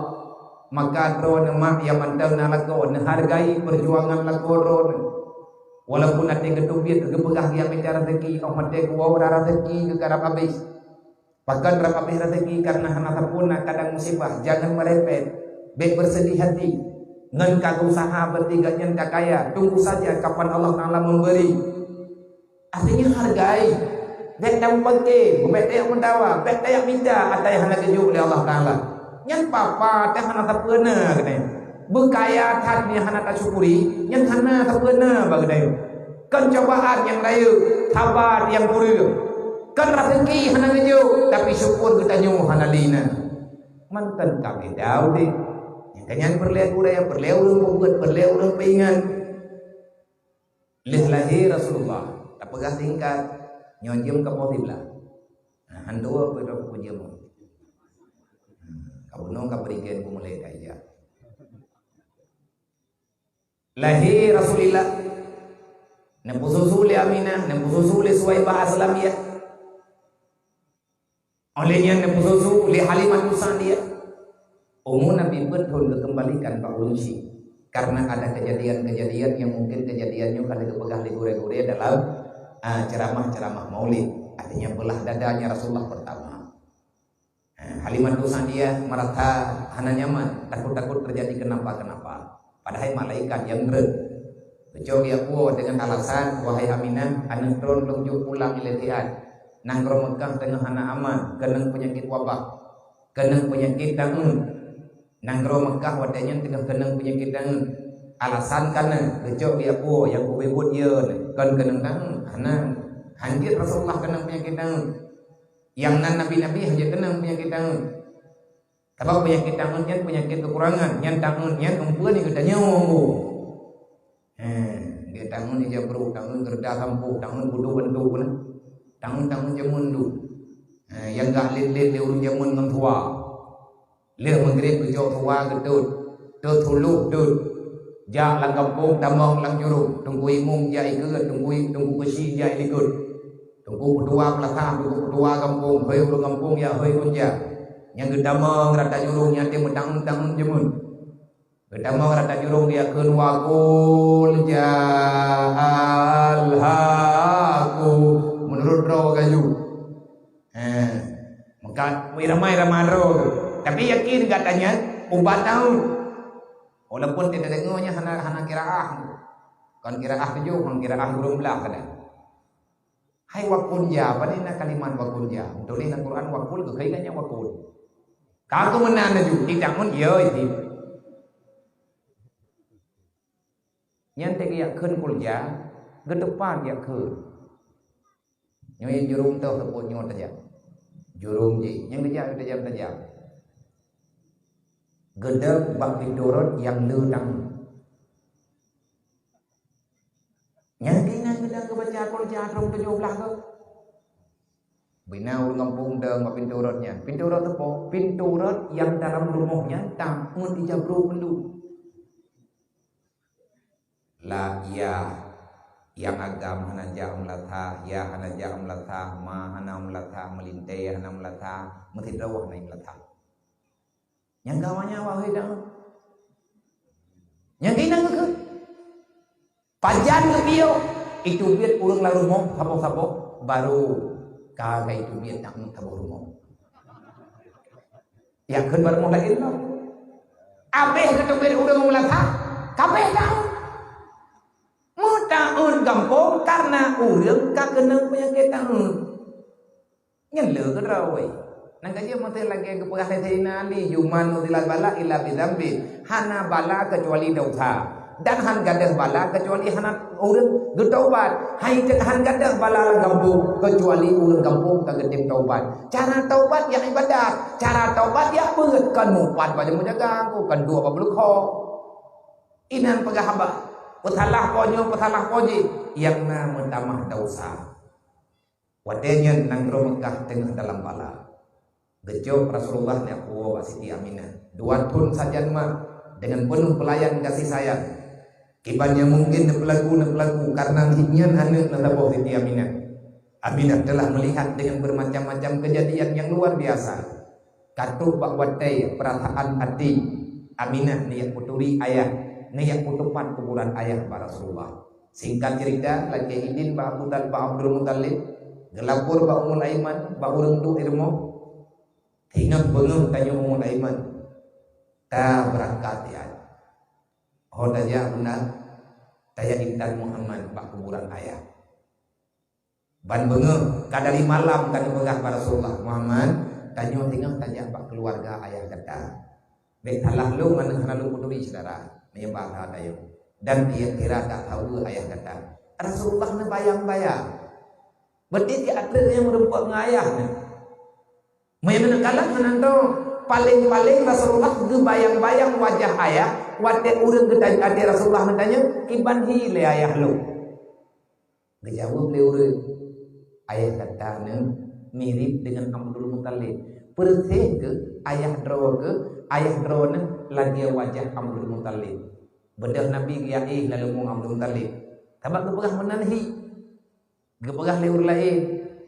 maka drone mak yang mandang nalako hargai perjuangan lakoron. Walaupun ada gedubit kegepegah yang bicara rezeki, amat dia gua rezeki ke karap habis. Bahkan rap habis rezeki karena hana tapuna kadang musibah, jangan merepet. Baik bersedih hati. Ngan kagum usaha bertiga nyen kaya, tunggu saja kapan Allah Taala memberi. Artinya hargai. Baik tahu pake, baik tahu mendawa, baik tahu minta, ada yang hana keju oleh Allah Taala. Nyen papa teh hana tapuna katanya. Berkaya tatnya hana tak syukuri, yang hana tak pernah bagadayo. Kan cobaan yang layu, sabar yang pura. Kan rezeki hana ngejo, tapi syukur kita nyu hana lina. Mantan kami daud deh. Yang kanyan berlihat budaya, berlihat urang membuat, berlihat urang peingan. Lih lahir Rasulullah, tak pegah tingkat, nyonjem ke potiblah. Nah, handua berapa pujian. Kau nong kau berikan kumulai kaya. Lahir Rasulullah nempu susul Aminah, nempu susul Suwaibah Aslamiyah. Olehnya nempu susul Halimah Tusaniyah. Nabi betul dikembalikan Pak Ulunsi karena ada kejadian-kejadian yang mungkin kejadiannya ada kepegah ligure-gure dalam ceramah-ceramah Maulid. Artinya belah dadanya Rasulullah pertama. Halimah Tusaniyah merasa hana nyaman, takut-takut terjadi kenapa-kenapa. Padahal malaikat yang red kecoh ya kuo dengan alasan wahai Aminah anak tron lungju pulang ilatihan nanggro Mekah tengah hana aman kenang penyakit wabah kenang penyakit dangun nanggro Mekah wadanya tengah kenang penyakit dangun alasan karena kecoh ya kuo yang kubebut ye kan kenang dangun hana hanjir Rasulullah kenang penyakit dangun yang nan nabi-nabi hanya kenang penyakit dangun. Kalau penyakit tangannya penyakit kekurangan, yang tangannya umpuan yang katanya ngomong. Dia tangan dia bro, tangan gerda kampu, tangan budu bentuk pun, tangan jamun tu. Yang gak lid dia urun jamun dengan tua. Lihat mengerik kejauh tua gedut, tertuluk dut. Jak lang kampung, tamang lang juruk, tunggu imum jai ke, tunggu kesi jai likut. Tunggu kedua pelakah, tunggu kedua kampung, hoi urun kampung ya hoi kunja. Yang gedama rata jurung yang dia mentang-mentang jemun. Gedama rata jurung dia kenwakul jahalhaku menurut roh kayu. Maka ramai ramadro. Tapi yakin katanya 4 tahun. Walaupun tidak dengarnya hana kiraah. Kan kiraah tujuh, kan kiraah belum belah kada. Hai wakul ja, apa ni nak kalimat wakul ja? Tulis dalam Quran wakul ke kaitannya wakul. Kaku menan ju, tidak mun ya itu. Yang tiga kun kul ja, ke depan ya kun. Yang jurum tu sebut nyot aja. Jurum je, yang tajam. Gedek bak pindorot yang lutang. Yang kena gedek kebaca kul ja rong 17 tu. Bina urang kampung dah bak pindorotnya. Pindorot tu apa? Pindorot yang dalam rumahnya tak mun dijabru pendu. La ya yang agam hana jam latha ya hana jam latha ma hana latha melinte hana latha mutidrawah naik latha yang gawanya wahai dah yang kena ke pajan ke bio itu biar urang la rumah sabok baru kagak itu biar tak mun sabok rumah ya keun baru mau lain lah abeh ke biar urang latha kabeh dah taun kampung karena urang kakenang penyakit taun nyeleu ke rawai nang kaje mate lagi ke pegah tena li yuman udilal bala illa bidzambi hana bala kecuali dosa dan han gadah bala kecuali hana urang getaubat hai han gadah bala kampung kecuali urang kampung kagedem taubat cara taubat yang ibadat cara taubat ya beut kan mupat pada menjaga aku kan dua pablu kho inan pegah haba petalah poji yang na mentamah dosa. Wadenya nang Mekah tengah dalam bala. Gejok Rasulullah ni aku Siti Aminah. Dua pun saja mah dengan penuh pelayan kasih sayang. Kibannya mungkin nepelagu karena hiknya anak nataboh Siti Aminah. Aminah telah melihat dengan bermacam-macam kejadian yang luar biasa. Katuh bak watai perasaan hati Aminah ni yang puturi ayah. Yang kutupan kuburan ayah para Rasulullah. Singkat cerita lagi izin Pak Abdul Muttalib gelapur Pak Ummul Aiman Pak urang tu ilmu hingat beungeum tanya Ummul Aiman ta berangkat ya hodaya benar taya Intan Muhammad Pak kuburan ayah ban beungeum kadari malam kana pegah para Rasulullah Muhammad tanya tinggal tanya Pak keluarga ayah kata bek salah lu mana kana lu puturi saudara menyembah tayo dan dia kira tak tahu ayah kata Rasulullah ne bayang-bayang berarti ada yang merempak dengan ayah ne meyemen kalah menanto paling Rasulullah ge bayang-bayang wajah ayah wate urang gedai ade Rasulullah tanya iban hile ayah lu dijawab le urang ayah kata ne mirip dengan Abdul Muttalib persis ke ayah drone lagi wajah Abdul Muttalib bedah Nabi kiai lalu mung Abdul Muttalib tabak kepegah menanhi kepegah leur lain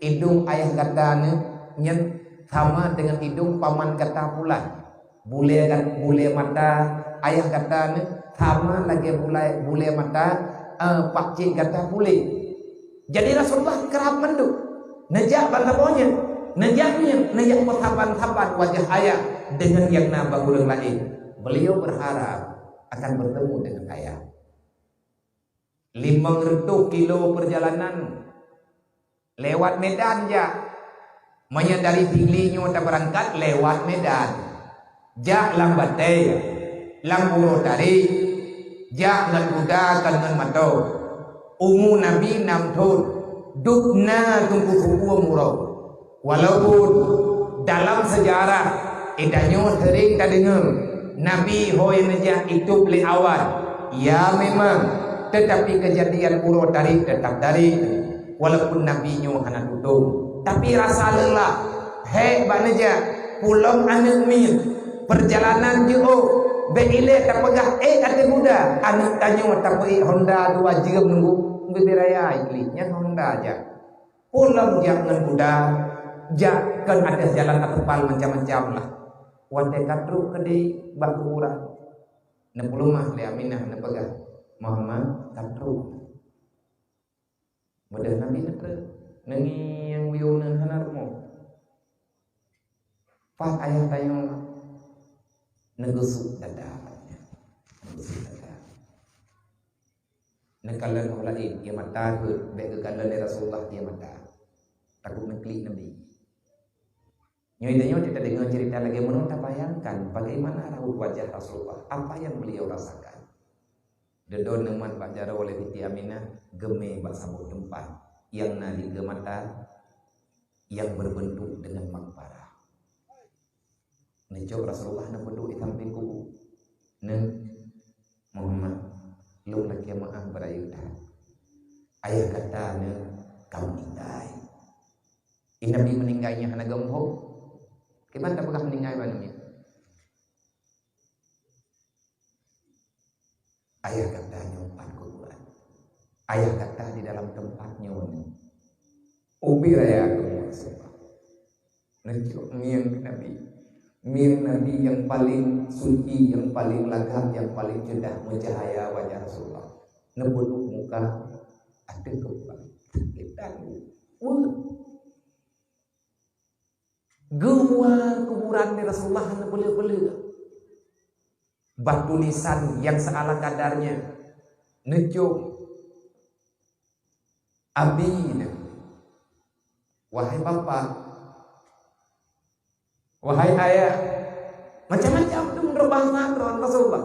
hidung ayah katana nyen sama dengan hidung paman kata pula bule mata ayah katana sama lagi bule mata pak cik kata bule jadi Rasulullah kerap menduk nejak bantaponya nejak pertapan-tapan wajah ayah dengan yang nambah urang lain. Beliau berharap akan bertemu dengan ayah. 500 kilo perjalanan lewat Medan ja. Maya dari Tinglinyo ta berangkat lewat Medan. Ja lambatay, lambulo tari, ja ngan kuda kan ngan mato. Umu Nabi namthun, dukna tungku suku murau. Walaupun dalam sejarah idanyo sering tak dengar Nabi hoy menjah itu beli awal ya memang tetapi kejadian uro dari tetap dari walaupun Nabi nyo hana tutung tapi rasa lelah he banaja pulang anak min perjalanan jauh beile tak pegah ada muda anak tanyo tapi Honda 2 jam nunggu beraya iklinya Honda aja pulang jangan kuda kan ada jalan terpal macam-macam lah. Wate katru kedi bakuran. Ne pulumah le Aminah ne pegah Muhammad katru. Mudah Nabi netre nengi yang wiyunan hanarmo. Pak ayah tayo negusuk dada. Nekalan orang lain dia mata ke baik kekalan dari Rasulullah dia mata takut mengklik Nabi. Nyoy kita dengar cerita lagi menurut bayangkan bagaimana raut wajah Rasulullah, apa yang beliau rasakan. Dedon neman Pak Jara oleh Siti Aminah geme bak sabuk tempat yang nadi gemata yang berbentuk dengan makbarah. Nejo Rasulullah nak duduk di samping kubu. Muhammad lu nak maaf berayuda. Ayah kata ne kamu indai. Nabi meninggalnya hana gembok. Gimana apakah meninggal mananya? Ayah kata nyumpan kuburan. Ayah kata di dalam tempatnya ubi raya aku maksudnya. Nejo miang Nabi. Miang Nabi yang paling suci, yang paling lagak, yang paling cerdas mencahaya wajah Rasulullah. Nebuduk muka ada kembali. Kita gua kuburan di Rasulullah hanya boleh-boleh. Batu tulisan yang seala kadarnya. Nejo Abina. Wahai bapak, wahai ayah, macam-macam tu berbahasa Rasulullah.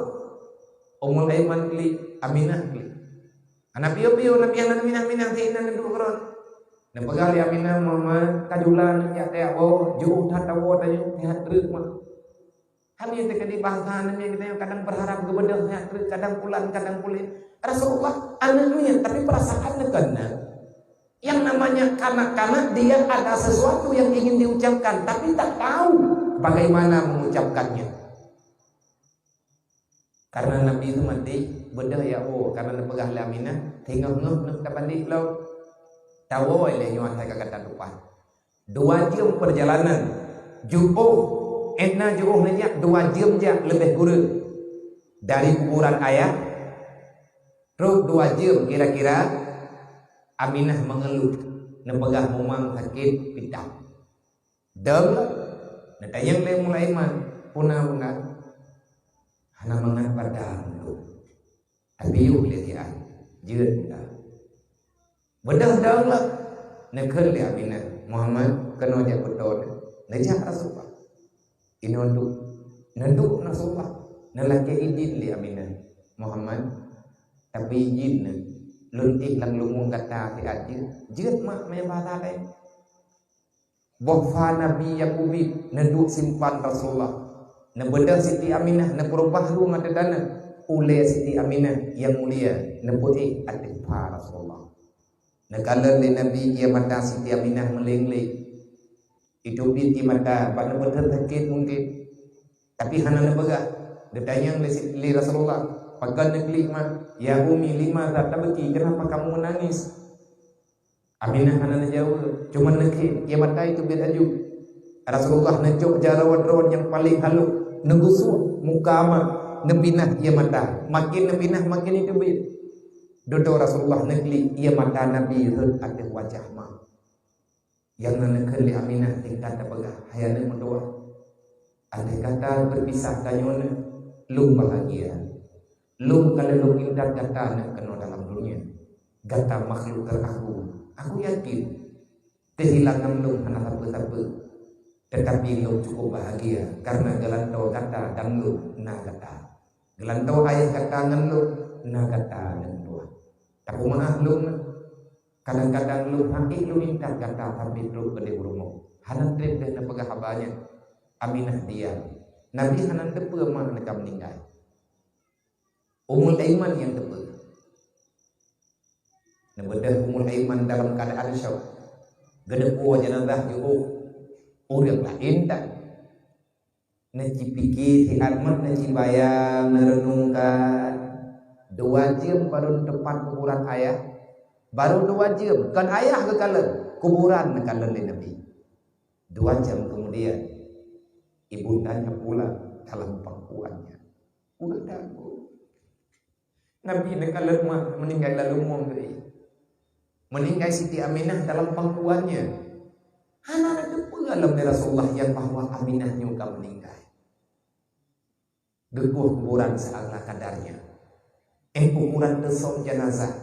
Ummul Aiman kli, Aminah kli. Anak piu-piu Nabi Aminah tina ndu kron. Nepegali Aminah mama kajulan ya teh oh jauh tatawo tayu sehat terus mah. Hal yang terjadi bahasa Nabi kita kadang berharap kepada sehat terus, kadang pulang, kadang pulih. Rasulullah anaknya tapi perasaannya kena. Yang namanya kanak-kanak dia ada sesuatu yang ingin diucapkan tapi tak tahu bagaimana mengucapkannya. Karena Nabi itu mati bedah ya oh karena nepegali Aminah tinggal ngep balik lo. Tahu oleh nyuat saya kata depan 2 jam perjalanan ju'uh etna ju'uh nanya 2 jam je lebih kurang dari kuburan ayah terus 2 jam kira-kira Aminah mengeluh nepegah memang sakit pitang dem natayang le mulai man puna hana mangan padang tapi yuk lihat jeut bedah-bedah lah nekal dia Aminah Muhammad kena ajak betul najak Rasulullah ini untuk nanduk Rasulullah nalaki izin li Aminah Muhammad tapi izin luntih lang lumung kata ti aja jeut mak me bahasa lain bofa Nabi Yakubib nanduk simpan Rasulullah na bedah Siti Aminah na perubah lu ngata dana oleh Siti Aminah yang mulia na putih atifa Rasulullah. Nakalan di Nabi ia mata Siti Aminah melenglik hidup di mata pada betul sakit mungkin tapi hana nebegah ditanya li Rasulullah pagan negeri mah ya umi lima tak beki kenapa kamu menangis Aminah hana jauh cuma negeri ia mata itu beda juga Rasulullah nejok jarawan yang paling halus negusu muka mah nepinah ia mata makin nepinah makin itu beda dodo Rasulullah negeri ia mata Nabi hud ada wajah mah yang nakal li Aminah tingkat pegah hayana mendoa andai kata berpisah tanyona lum bahagia lum kalau lum indah kata nak kena dalam dunia kata makhluk teragung aku yakin kehilangan lum anak apa-apa tetapi lum cukup bahagia karena gelantau kata dan lum na kata gelantau ayah kata ngan lum na kata dan tapi mana lum kadang-kadang lum hakik lum ingat kata tapi lum gede burung hanan trip dan pegah habanya Aminah dia Nabi hanan tepe mah nak meninggal Ummul Aiman yang tepe nabedah Ummul Aiman dalam keadaan syok gede puah jenazah jauh urang lain tak naci pikir si Ahmad naci bayang merenungkan 2 jam baru depan kuburan ayah baru 2 jam kan ayah ke kalan kuburan kalan Nabi 2 jam kemudian ibundanya pulang dalam pangkuannya udah Nabi kalan meninggal lalu meninggal Siti Aminah dalam pangkuannya anak itu pengalam dari Rasulullah yang bahwa Aminah juga meninggal geguh kuburan seala kadarnya ukuran desong jenazah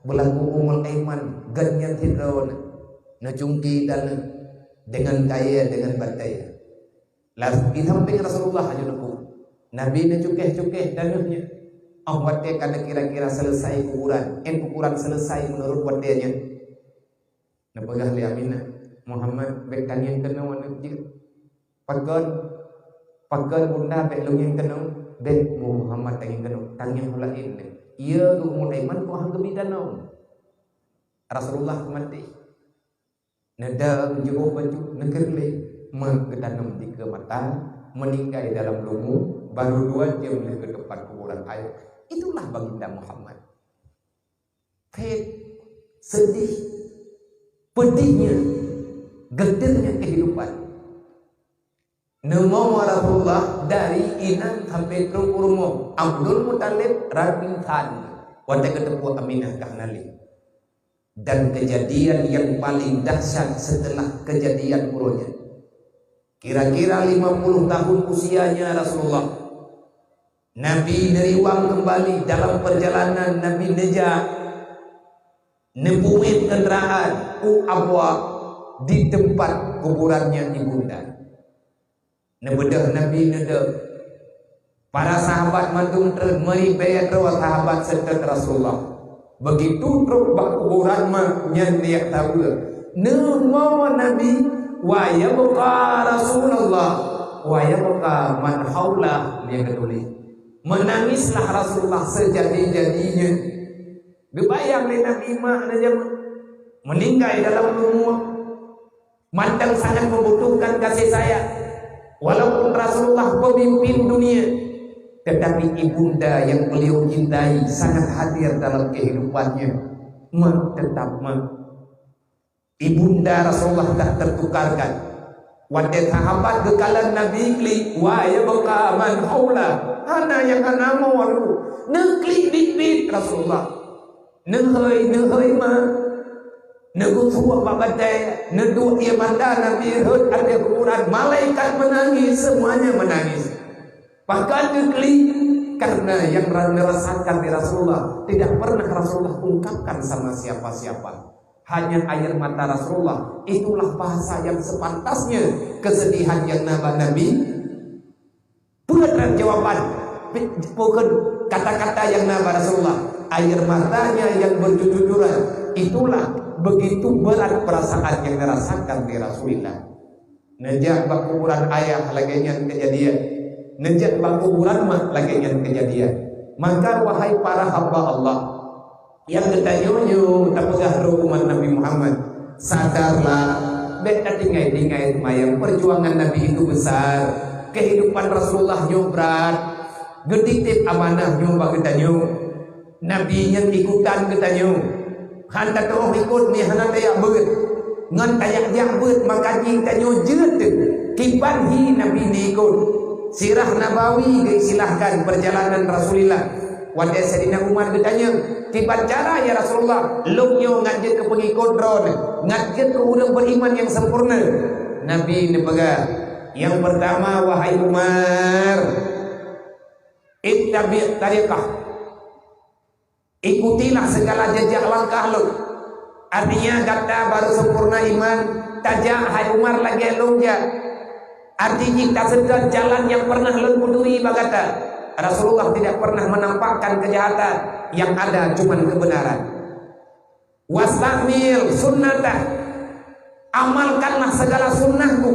Berlaku umul aiman ganyan hidron na jungki dan dengan kaya dengan bataya. Lalu di samping Rasulullah aja nuku. Nabi na cukeh-cukeh danuhnya. Wate kana kira-kira selesai kuburan. Kuburan selesai menurut watenya. Napagah li amina Muhammad bek tanyang kenau anjir. Pagan bunda bek lungin kenau bek Muhammad tanyang kenau tanyang lain. Ia umul aiman ko hang gebidanau. Rasulullah mati. Nada menjauh baju negerle menggedanam di ke mata meninggal dalam lungu baru 2 jam ke depan kuburan air. Itulah baginda Muhammad. Sedih, pedihnya, getirnya kehidupan. Nemo Rasulullah dari Inan sampai ke Urmo Abdul Muttalib Rabintan wate ketemu Aminah Kahnali. Dan kejadian yang paling dahsyat setelah kejadian uronya. Kira-kira 50 tahun usianya Rasulullah. Nabi neriwang kembali dalam perjalanan Nabi Neja nebuin kendaraan abwa di tempat kuburannya ibunda. Nebedah Nabi nedeh para sahabat mantung meri bayat rawa sahabat serta Rasulullah. Begitu truk bak kuburan mah nyan dia tahu. Nemo Nabi wa yabqa Rasulullah wa yabqa man haulah dia ketulis. Menangislah Rasulullah sejadi-jadinya. Dibayang oleh Nabi mah meninggal dalam umur. Mandang sangat membutuhkan kasih sayang. Walaupun Rasulullah pemimpin dunia, tetapi ibunda yang beliau cintai sangat hadir dalam kehidupannya. Tetap ibunda Rasulullah tak tertukarkan. Wadai sahabat gekalan Nabi kli wa yabqa man haula hana yang hana mawalu nekli bit Rasulullah nehoi ma negu suwa babadai nedu ia banda Nabi hud ada kuburan malaikat menangis semuanya menangis bahkan nekli karena yang merasakan di Rasulullah tidak pernah Rasulullah ungkapkan sama siapa-siapa. Hanya air mata Rasulullah. Itulah bahasa yang sepantasnya kesedihan yang Nabi bukan jawaban bukan kata-kata yang Nabi Rasulullah. Air matanya yang berjujuran. Itulah begitu berat perasaan yang dirasakan di Rasulullah. Nejak bak kuburan ayah lagi yang kejadian. Nejak bak kuburan mah lagi yang kejadian. Maka wahai para hamba Allah yang ketanyonyo tak pegah hukuman Nabi Muhammad, sadarlah beta tinggai-tinggai mayang perjuangan Nabi itu besar, kehidupan Rasulullah berat, geditip amanah bagi tanyo Nabi yang ikutan ketanyo hantar terus ikut ni hana tayak beut ngan tayak beut maka jing tanyo jeut kipan hi Nabi ni ikut sirah nabawi silahkan perjalanan Rasulullah. Wadai Sayyidina Umar bertanya, tiba cara ya Rasulullah, luknyo ngajak ke pengikut drone, ngajak ke orang beriman yang sempurna. Nabi nebaga, yang pertama wahai Umar, ittabi' tariqah. Ikutilah segala jejak langkah lu. Artinya kata baru sempurna iman, tajak hai Umar lagi lungja. Artinya tak sedar jalan yang pernah lu peduli bagata. Rasulullah tidak pernah menampakkan kejahatan, yang ada cuma kebenaran. Wastamil sunnatah, amalkanlah segala sunnahku.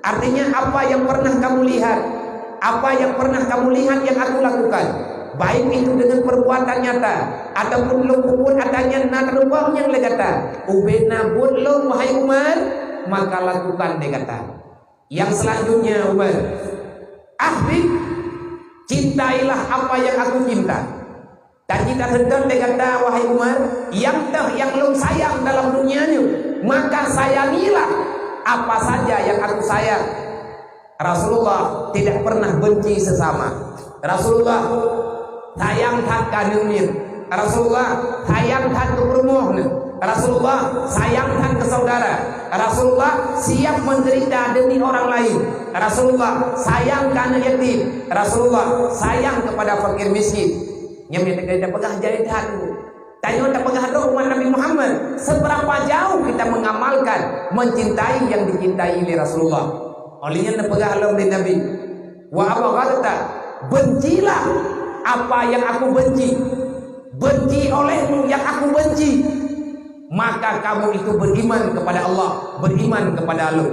Artinya apa yang pernah kamu lihat, apa yang pernah kamu lihat yang aku lakukan, baik itu dengan perbuatan nyata ataupun luput adanya narubah yang legata. Ubena bulung wahai Umar, maka lakukan legata. Yang selanjutnya Umar, ahbib, cintailah apa yang aku cinta. Dan kita sedang kata wahai Umar, yang lu sayang dalam dunianya, maka sayangilah apa saja yang aku sayang. Rasulullah tidak pernah benci sesama. Rasulullah sayangkan kanumir. Rasulullah sayangkan ke permohon. Rasulullah sayangkan ke saudara. Rasulullah siap menderita demi orang lain. Rasulullah sayangkan yatim. Rasulullah sayang kepada fakir miskin. Yang kita pegah jadi hati. Tanya tak pengaruh umat Nabi Muhammad, seberapa jauh kita mengamalkan mencintai yang dicintai oleh Rasulullah. Olehnya pengaruh dari Nabi. Wa abghadta, bencilah apa yang aku benci. Benci olehmu yang aku benci. Maka kamu itu beriman kepada Allah, beriman kepada Allah.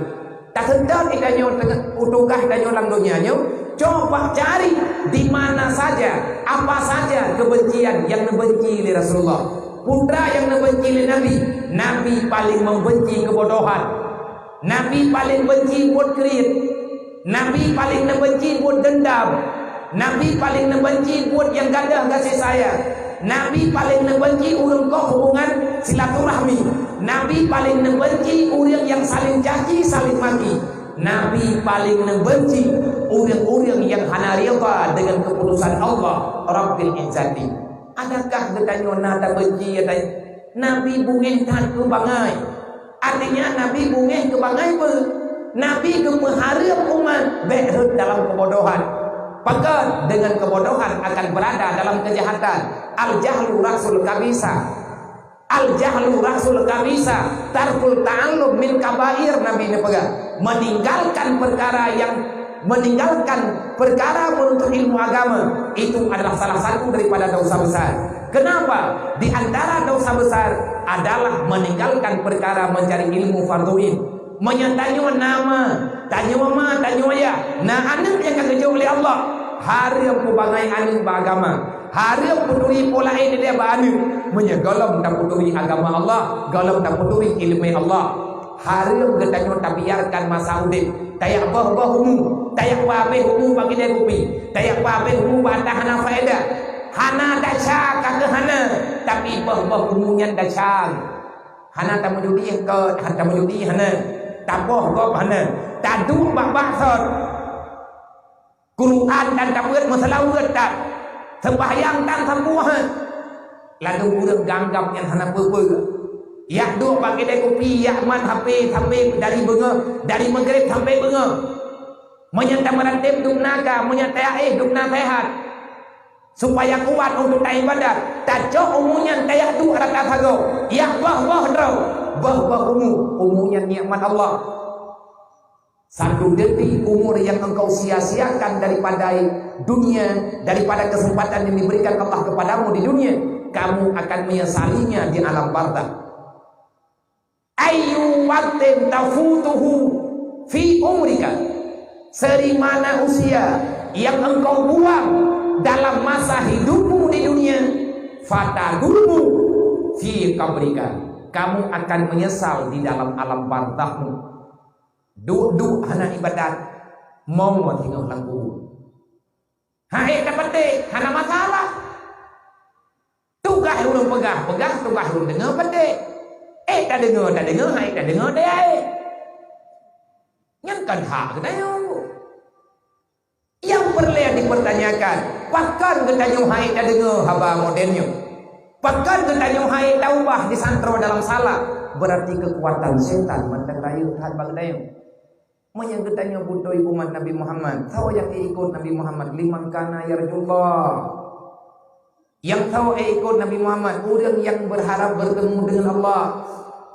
Tak sedar ikannya utukah ikannya lang dunianya. Coba cari di mana saja, apa saja kebencian yang dibenci oleh Rasulullah. Putra yang dibenci oleh Nabi. Nabi paling membenci kebodohan. Nabi paling benci buat kerit. Nabi paling membenci buat dendam. Nabi paling membenci buat yang gadah kasih sayang. Nabi paling membenci orang kau hubungan silaturahmi. Nabi paling membenci orang yang saling caci, saling maki. Nabi paling membenci orang-orang yang hana rida dengan keputusan Allah Rabbil Izzati. Adakah ditanya nada benci ya? Nabi bungih tak ke bangai. Artinya Nabi bungih ke bangai apa? Nabi ke mengharap umat berhut dalam kebodohan. Maka dengan kebodohan akan berada dalam kejahatan. Al-jahlu rasul kabisa. Al-jahlu rasul kabisa. Tarkul ta'allum min kabair. Nabi ini pegang. Meninggalkan perkara menuntut ilmu agama itu adalah salah satu daripada dosa besar. Kenapa? Di antara dosa besar adalah meninggalkan perkara mencari ilmu fardhuin. Menyantanya nama, tanya mama, tanya ayah. Nah, anak yang kerja oleh Allah. Hari yang kubangai anak beragama. Hari yang puturi pola ini dia berani. Menyegalam tak puturi agama Allah, galam tak puturi ilmu Allah. Hari yang ketanya tak biarkan masa udip. Tayak bah humu, tayak babe humu bagi dia rupi. Tayak babe humu bantah hana faedah. Hana daca kagak hana, tapi bah humunya daca. Hana tak menjudi ke, tak menjudi hana. Tak boh hana. Tak duk bak-baksor. Quran dan tak buat masalah buat tak. Sembahyang tak sembuh. Lalu urang ganggap yang hana apa-apa. Yak duk pakai dia kopi, yak man sampai dari benga, dari maghrib sampai benga. Menyata meratib duk naga, menyata duk nasihat. Supaya kuat untuk tayi badan. Tajok umumnya tayak duk rata sago. Yak bah draw. Bah umumnya nikmat Allah. Satu detik umur yang engkau sia-siakan daripada dunia, daripada kesempatan yang diberikan Allah kepadamu di dunia, kamu akan menyesalinya di alam barzakh. Ayu waktin tafutuhu fi umrika, serimana usia yang engkau buang dalam masa hidupmu di dunia, fatadulmu fi kabrika, kamu akan menyesal di dalam alam barzakhmu. Duk hana ibadat mau tinggal langku. Hai dapat deh hana masalah. Tugas urang pegang tugas urang dengar pedek. Tak dengar, hai tak dengar deh. Nyankan hak katanya. Yang perlu dipertanyakan, pakan katanya hai tak dengar haba modelnya. Pakan katanya hai taubah disantro dalam salah, berarti kekuatan setan mentang rayu hat bagdayo. Menyang katanya butuh umat Nabi Muhammad, tahu yang ikut Nabi Muhammad liman kana yarjullah. Yang tahu ikut Nabi Muhammad, orang yang berharap bertemu dengan Allah,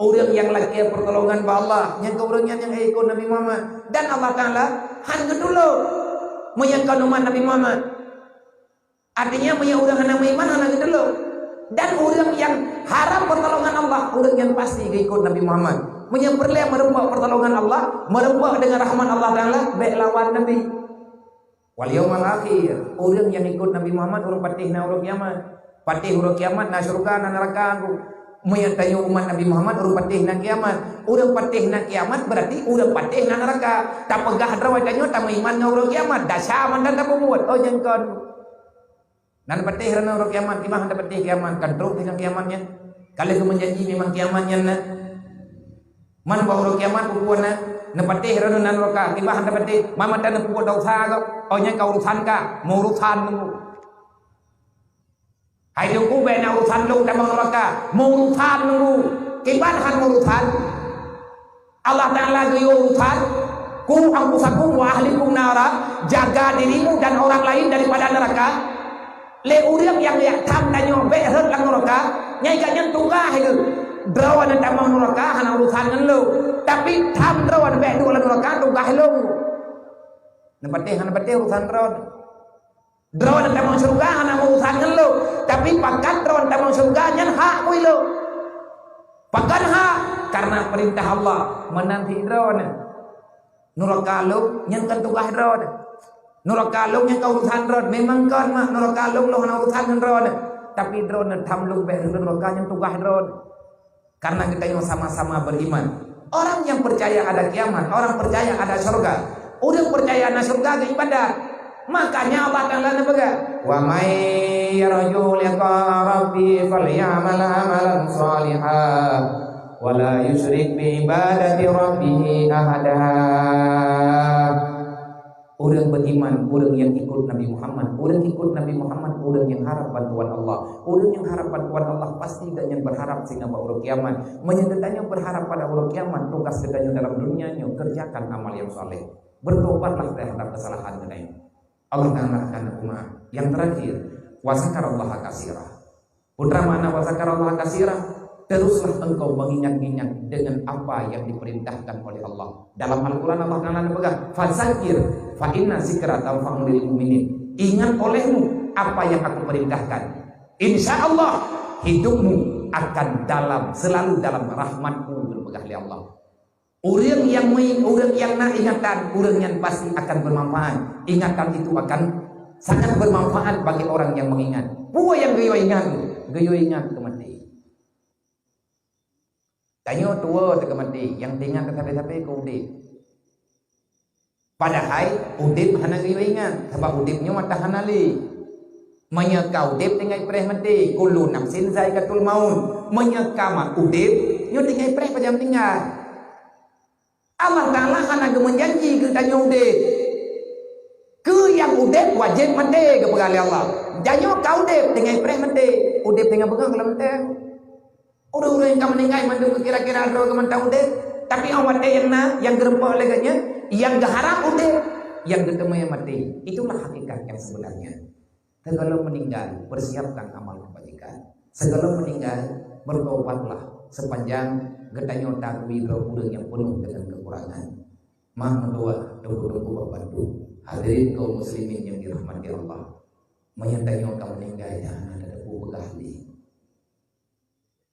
orang yang lagi pertolongan ba Allah, yang orang yang ikut Nabi Muhammad. Dan Allah Ta'ala hanya dulu menyangka umat Nabi Muhammad. Artinya punya orang yang beriman hanya dulu. Dan orang yang harap pertolongan Allah, orang yang pasti ikut Nabi Muhammad. Punya perlu merubah pertolongan Allah, merubah dengan rahmat Allah Ta'ala, baik lawan Nabi. Wal yaumal akhir, orang yang ikut Nabi Muhammad orang patih na urang kiamat. Patih urang kiamat na syurga na neraka aku. Menyertai umat Nabi Muhammad orang patih na kiamat. Orang patih na kiamat berarti orang patih na neraka. Tak pegah drawajanya tak iman na urang kiamat. Dasar mandan tak buat. Oh jengkon. Nan patih rana urang kiamat, imah tak patih kiamat kan terus dengan kiamatnya. Kalau itu menjanji memang kiamatnya na. Man ba urang kiamat bukuana. Nepatih rana nan neraka, imah tak patih. Mama tan buat dosa kau. Oh nya kau urusan ka, mau urusan mu. Hai ku be na urusan lu ta neraka, mau urusan mu. Kiban han urusan. Allah Taala ge urusan. Ku angkusakum wa ahlikum nara, jaga dirimu dan orang lain daripada neraka. Le urang yang tam tanyo be heut lang neraka, nyai kan yang tunggah itu drawan dan tamang neraka hana urusan ngan lo tapi tham drawan be dua neraka tunggah lo nepati urusan drawan dan tamang surga hana urusan ngan lo tapi pakat drawan tamang surga nyan hak kuy lo pakat hak karena perintah Allah menanti drawan neraka lo nyan kan tunggah drawan neraka lo nyan kau urusan drawan memang kan mah neraka lo hana urusan ngan drawan tapi drone tham lu be neraka nyan tunggah drawan karena kita yang sama-sama beriman. Orang yang percaya ada kiamat, orang percaya ada surga, orang percaya ada surga ke ibadah. Makanya Allah Ta'ala nabaga, wa may yarju liqa rabbi falyamal amalan shalihan wa la yusyrik bi ibadati rabbih ahada. Orang beriman, orang yang ikut Nabi Muhammad, orang yang harap bantuan Allah. Orang yang harap bantuan Allah pasti dan yang berharap sehingga urut kiamat. Menyedetanya berharap pada urut kiamat, tugas kedanya dalam dunianya kerjakan amal yang saleh. Bertobatlah terhadap kesalahan kedanya. Allah mengatakan umat. Yang terakhir, wasakarallaha katsira. Putra mana wasakarallaha katsira? Teruslah engkau mengingat-ingat dengan apa yang diperintahkan oleh Allah. Dalam Al-Quran Allah Ta'ala berkata, "Fadzakir fa inna dzikra tanfa'ul mu'minin." Ingat olehmu apa yang aku perintahkan. Insya Allah hidupmu akan selalu dalam rahmatku berpegang oleh Allah. Orang yang nak ingatan, orang yang pasti akan bermanfaat. Ingatan itu akan sangat bermanfaat bagi orang yang mengingat. Buat yang geyo ingat kemati. Tanya tua tak mati, yang tinggal tapi ke udip. Padahal udip hana geyo ingat, sebab udipnya mata hanali. Menyeka udip tinggal preh mati, kullu nafsin zaikatul maut. Menyeka udip, nyo tinggal preh pajam tinggal. Allah Ta'ala hana menjanji ke tanya udip. Ke yang udip wajib mati ke pegali Allah. Janyo kau udip tinggal preh mati, udip tinggal pegang dalam teh. Orang-orang yang kamu meninggal mandu kira-kira roh kamu tahu deh. Tapi awak deh yang gerempok leganya, yang geharap udah, yang ketemu yang mati. Itulah hakikat yang sebenarnya. Segala meninggal, persiapkan amal kebajikan. Segala meninggal, bertobatlah sepanjang getanya takwi orang yang penuh dengan kekurangan. Maha mendoa, tunggu-tunggu bantu. Hadirin kaum muslimin yang dirahmati Allah. Menyatanya kamu meninggal jangan ada debu begahli.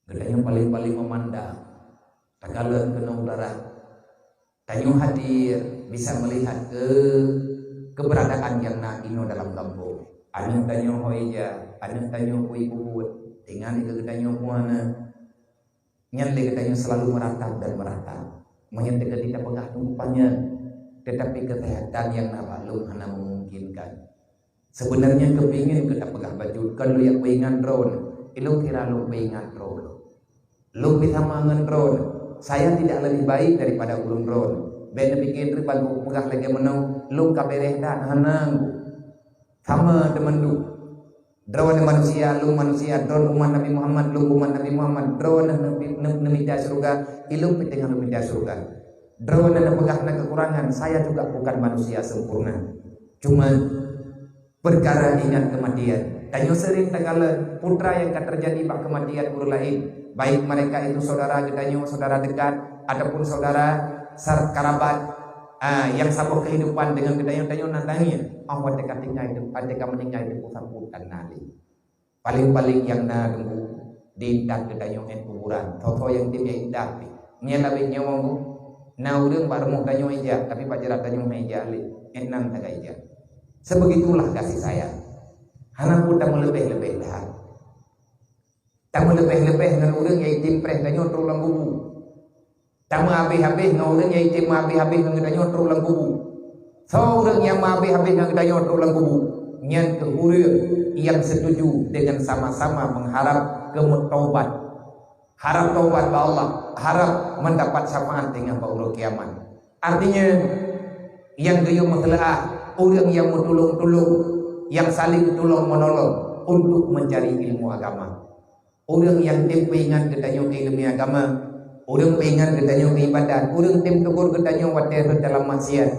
Gedanya paling-paling memandang tagalan kena udara tanyo hadir bisa melihat keberadaan yang ino dalam lampu anu tanyo hoija anu tanyo kuibut dengan itu tanyo kuana nyande tanyo selalu meratap dan meratap menyente ketika pegah tumpanya tetapi kesehatan yang belum hana memungkinkan sebenarnya kepingin kita pegah baju kalau yang pengen drone ilmu kira lu pengen drone lu bisa mangan drone. Saya tidak lebih baik daripada ulun drone. Ben bikin riban pegah lagi menau lu kabereh dan hanang. Sama teman lu. Drone manusia, lu manusia, drone umat Nabi Muhammad, lu umat Nabi Muhammad, drone nemida surga, ilmu dengan nemida surga. Drone dan pegah kekurangan, saya juga bukan manusia sempurna. Cuma perkara ingat kematian. Tanyo sering tagalan putra yang akan terjadi bak kematian guru lain. Baik mereka itu saudara gedanyo, saudara dekat, ataupun saudara kerabat yang sambung kehidupan dengan gedanyo nantannya. Allah dekat tinggal hidup, adeka meninggal hidup samputan nali. Paling-paling yang na tunggu dindak gedanyo en kuburan. Toto yang tim yang indak. Nya nabi nyawamu na urang barmu danyo ija, tapi pajarat danyo meja ali. Enam taga ija. Sebegitulah kasih sayang. Hana pun tak melebih-lebih dah. Tak melebih-lebih dengan orang yang itim preh danyo terulang kubu. Tak habis-habis dengan orang yang itim habis-habis dengan danyo terulang kubu. Seorang yang habis-habis dengan danyo terulang kubu. Yang kehurung yang setuju dengan sama-sama mengharap taubat. Harap taubat kepada Allah, harap mendapat syafaat dengan Allah kiamat. Artinya yang gayo masalah orang yang tolong-tolong, yang saling tolong menolong untuk mencari ilmu agama. Orang yang tim pengen ketanya ilmu agama, orang pengen ketanya ibadat, orang tim tegur ketanya water dalam maksiat.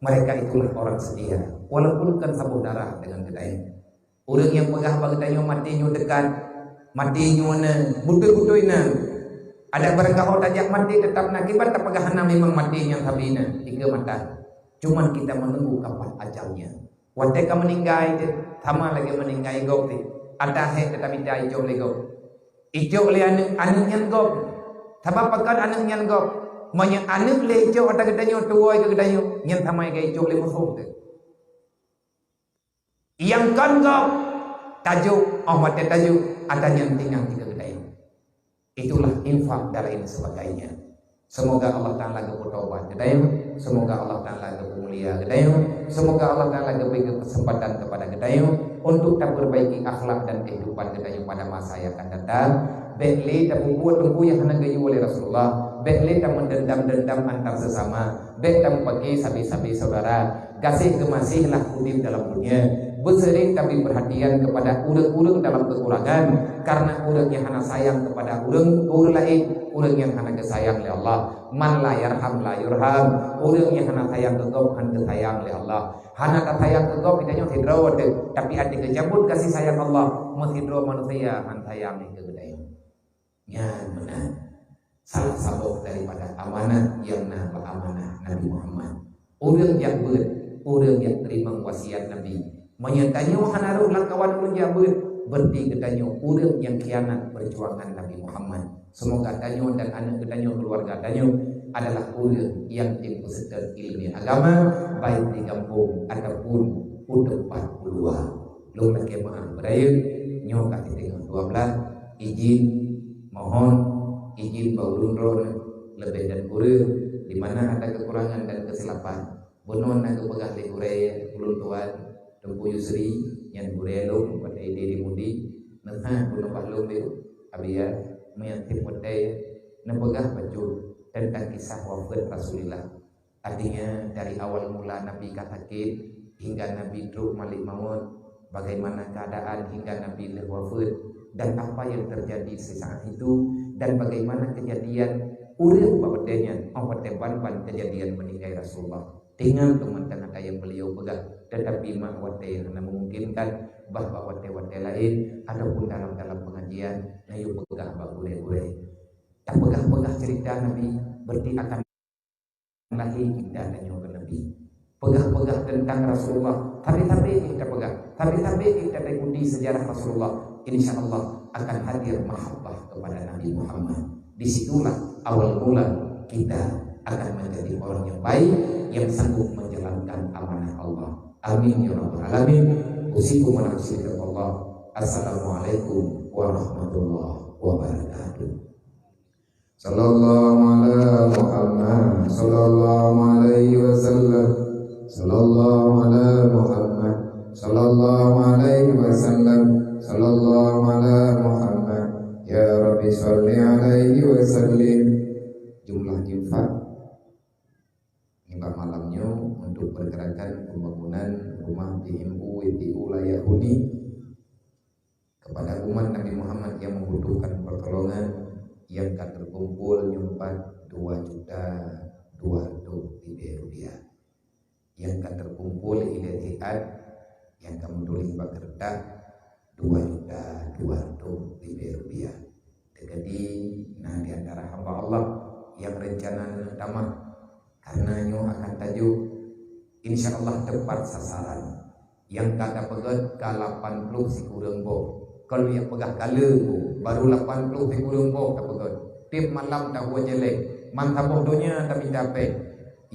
Mereka itulah orang setia, walaupun kan saudara dengan ketanya. Orang yang pegah ketanya matinya dekat, mati nyuana butuh-butuh ina ada berkah tajak mati tetap nak kibat tapagahana memang mati yang sabina tiga mata cuman kita menunggu kapan ajalnya wate ka meninggal sama lagi meninggal gop ti ada he tetapi dia ijo lego ijo le anu nyan gop sabab pakan anu nyan gop manya anu le ijo ada gedanyo tuoi ke gedanyo nyan sama ke ijo le musuh yang kan gop tajuk mate tajuk ada yang tinggal tiga gedanyo. Itulah infak dan lain sebagainya. Semoga Allah Ta'ala bertaubat kedayu. Semoga Allah Ta'ala bermulia kedayu. Semoga Allah Ta'ala beri kesempatan kepada kedayu untuk tak perbaiki akhlak dan kehidupan kedayu pada masa yang akan datang. Bekli tak membuat tunggu yang hendak gayu oleh Rasulullah. Bekli tak mendendam-dendam antar sesama. Bek tak pakai sabi-sabi saudara. Kasih kemasihlah kutip dalam dunia. Bersering tapi perhatian kepada urang-urang dalam kekurangan karena urang yang hana sayang kepada urang lain urang yang hana kesayang oleh Allah man la yarham la yurham urang yang hana sayang tegop hana sayang oleh Allah hana tak sayang tegop kita hidro tapi ada kejabut kasih sayang Allah menghidro manusia hana sayang ke gedaya nya mana salah satu daripada amanah yang amanah Nabi Muhammad urang yang urang yang terima wasiat Nabi menyertanya hanaruh langkawan ulun jabut berarti ketanyo urang yang kianat perjuangan Nabi Muhammad. Semoga tanyo dan anak ketanyo keluarga tanyo adalah urang yang peserta ilmu agama baik di kampung ataupun tempat keluar. Lu lagi maaf beraya nyo kasih tengah 12 izin mohon izin baulun ron lebih dan kurang di mana ada kekurangan dan kesilapan. Bonon nak pegah le uraya ulun tuan Tunggu Yusri yang burelo pada ide di mudi nah bunuh pahlum itu abia meyanti podai nepegah baju tentang kisah wafat Rasulullah artinya dari awal mula Nabi katakit hingga Nabi truk malik maut bagaimana keadaan hingga Nabi wafat dan apa yang terjadi sesaat itu dan bagaimana kejadian urang babadenya ban kejadian meninggal Rasulullah dengan teman-teman yang beliau pegang tetapi mak wate yang memungkinkan bahwa wate-wate lain ataupun dalam pengajian ayo pegang bagule-gule tak pegang cerita Nabi berarti akan lahir dan nyoba Nabi pegang tentang Rasulullah tapi kita pegang tapi kita ikuti sejarah Rasulullah insyaallah akan hadir mahabbah kepada Nabi Muhammad disitulah awal mula kita akan menjadi orang yang baik yang sanggup menjalankan amanah Allah. Amin ya rabbal alamin. Usikum wa nafsikum Allah. Assalamualaikum warahmatullahi wabarakatuh. Sallallahu ala Muhammad sallallahu alaihi wasallam. Sallallahu ala Muhammad sallallahu alaihi wasallam. Sallallahu ala Muhammad ya Rabbi shalli alaihi wasallim. Jumlah infak malamnya untuk pergerakan pembangunan rumah PMU WTU Yahudi kepada umat Nabi Muhammad yang membutuhkan pertolongan yang akan terkumpul nyumpat 2.200.000 rupiah yang akan terkumpul ilatiat yang akan menulis bakerta 2.200.000 rupiah. Jadi nah di antara hamba Allah yang rencana tamat karena nyo akan tajuk insyaallah tepat sasaran yang kata pegat ke 80 si kurang bo kalau yang pegah kala baru 80 si kurang bo tak pegat tip malam tak buat jelek mantap bodohnya tapi capek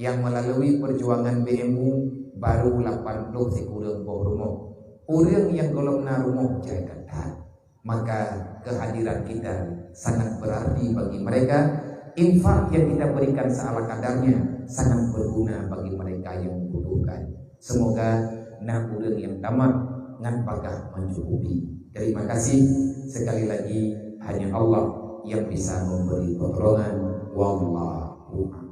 yang melalui perjuangan BMU baru 80 si kurang bo rumah orang yang golongna rumah jaya maka kehadiran kita sangat berarti bagi mereka. Infak yang kita berikan seala kadarnya sangat berguna bagi mereka yang membutuhkan. Semoga urang yang tamat ngan bagah mencukupi. Terima kasih sekali lagi hanya Allah yang bisa memberi pertolongan. Wallahu a'lam.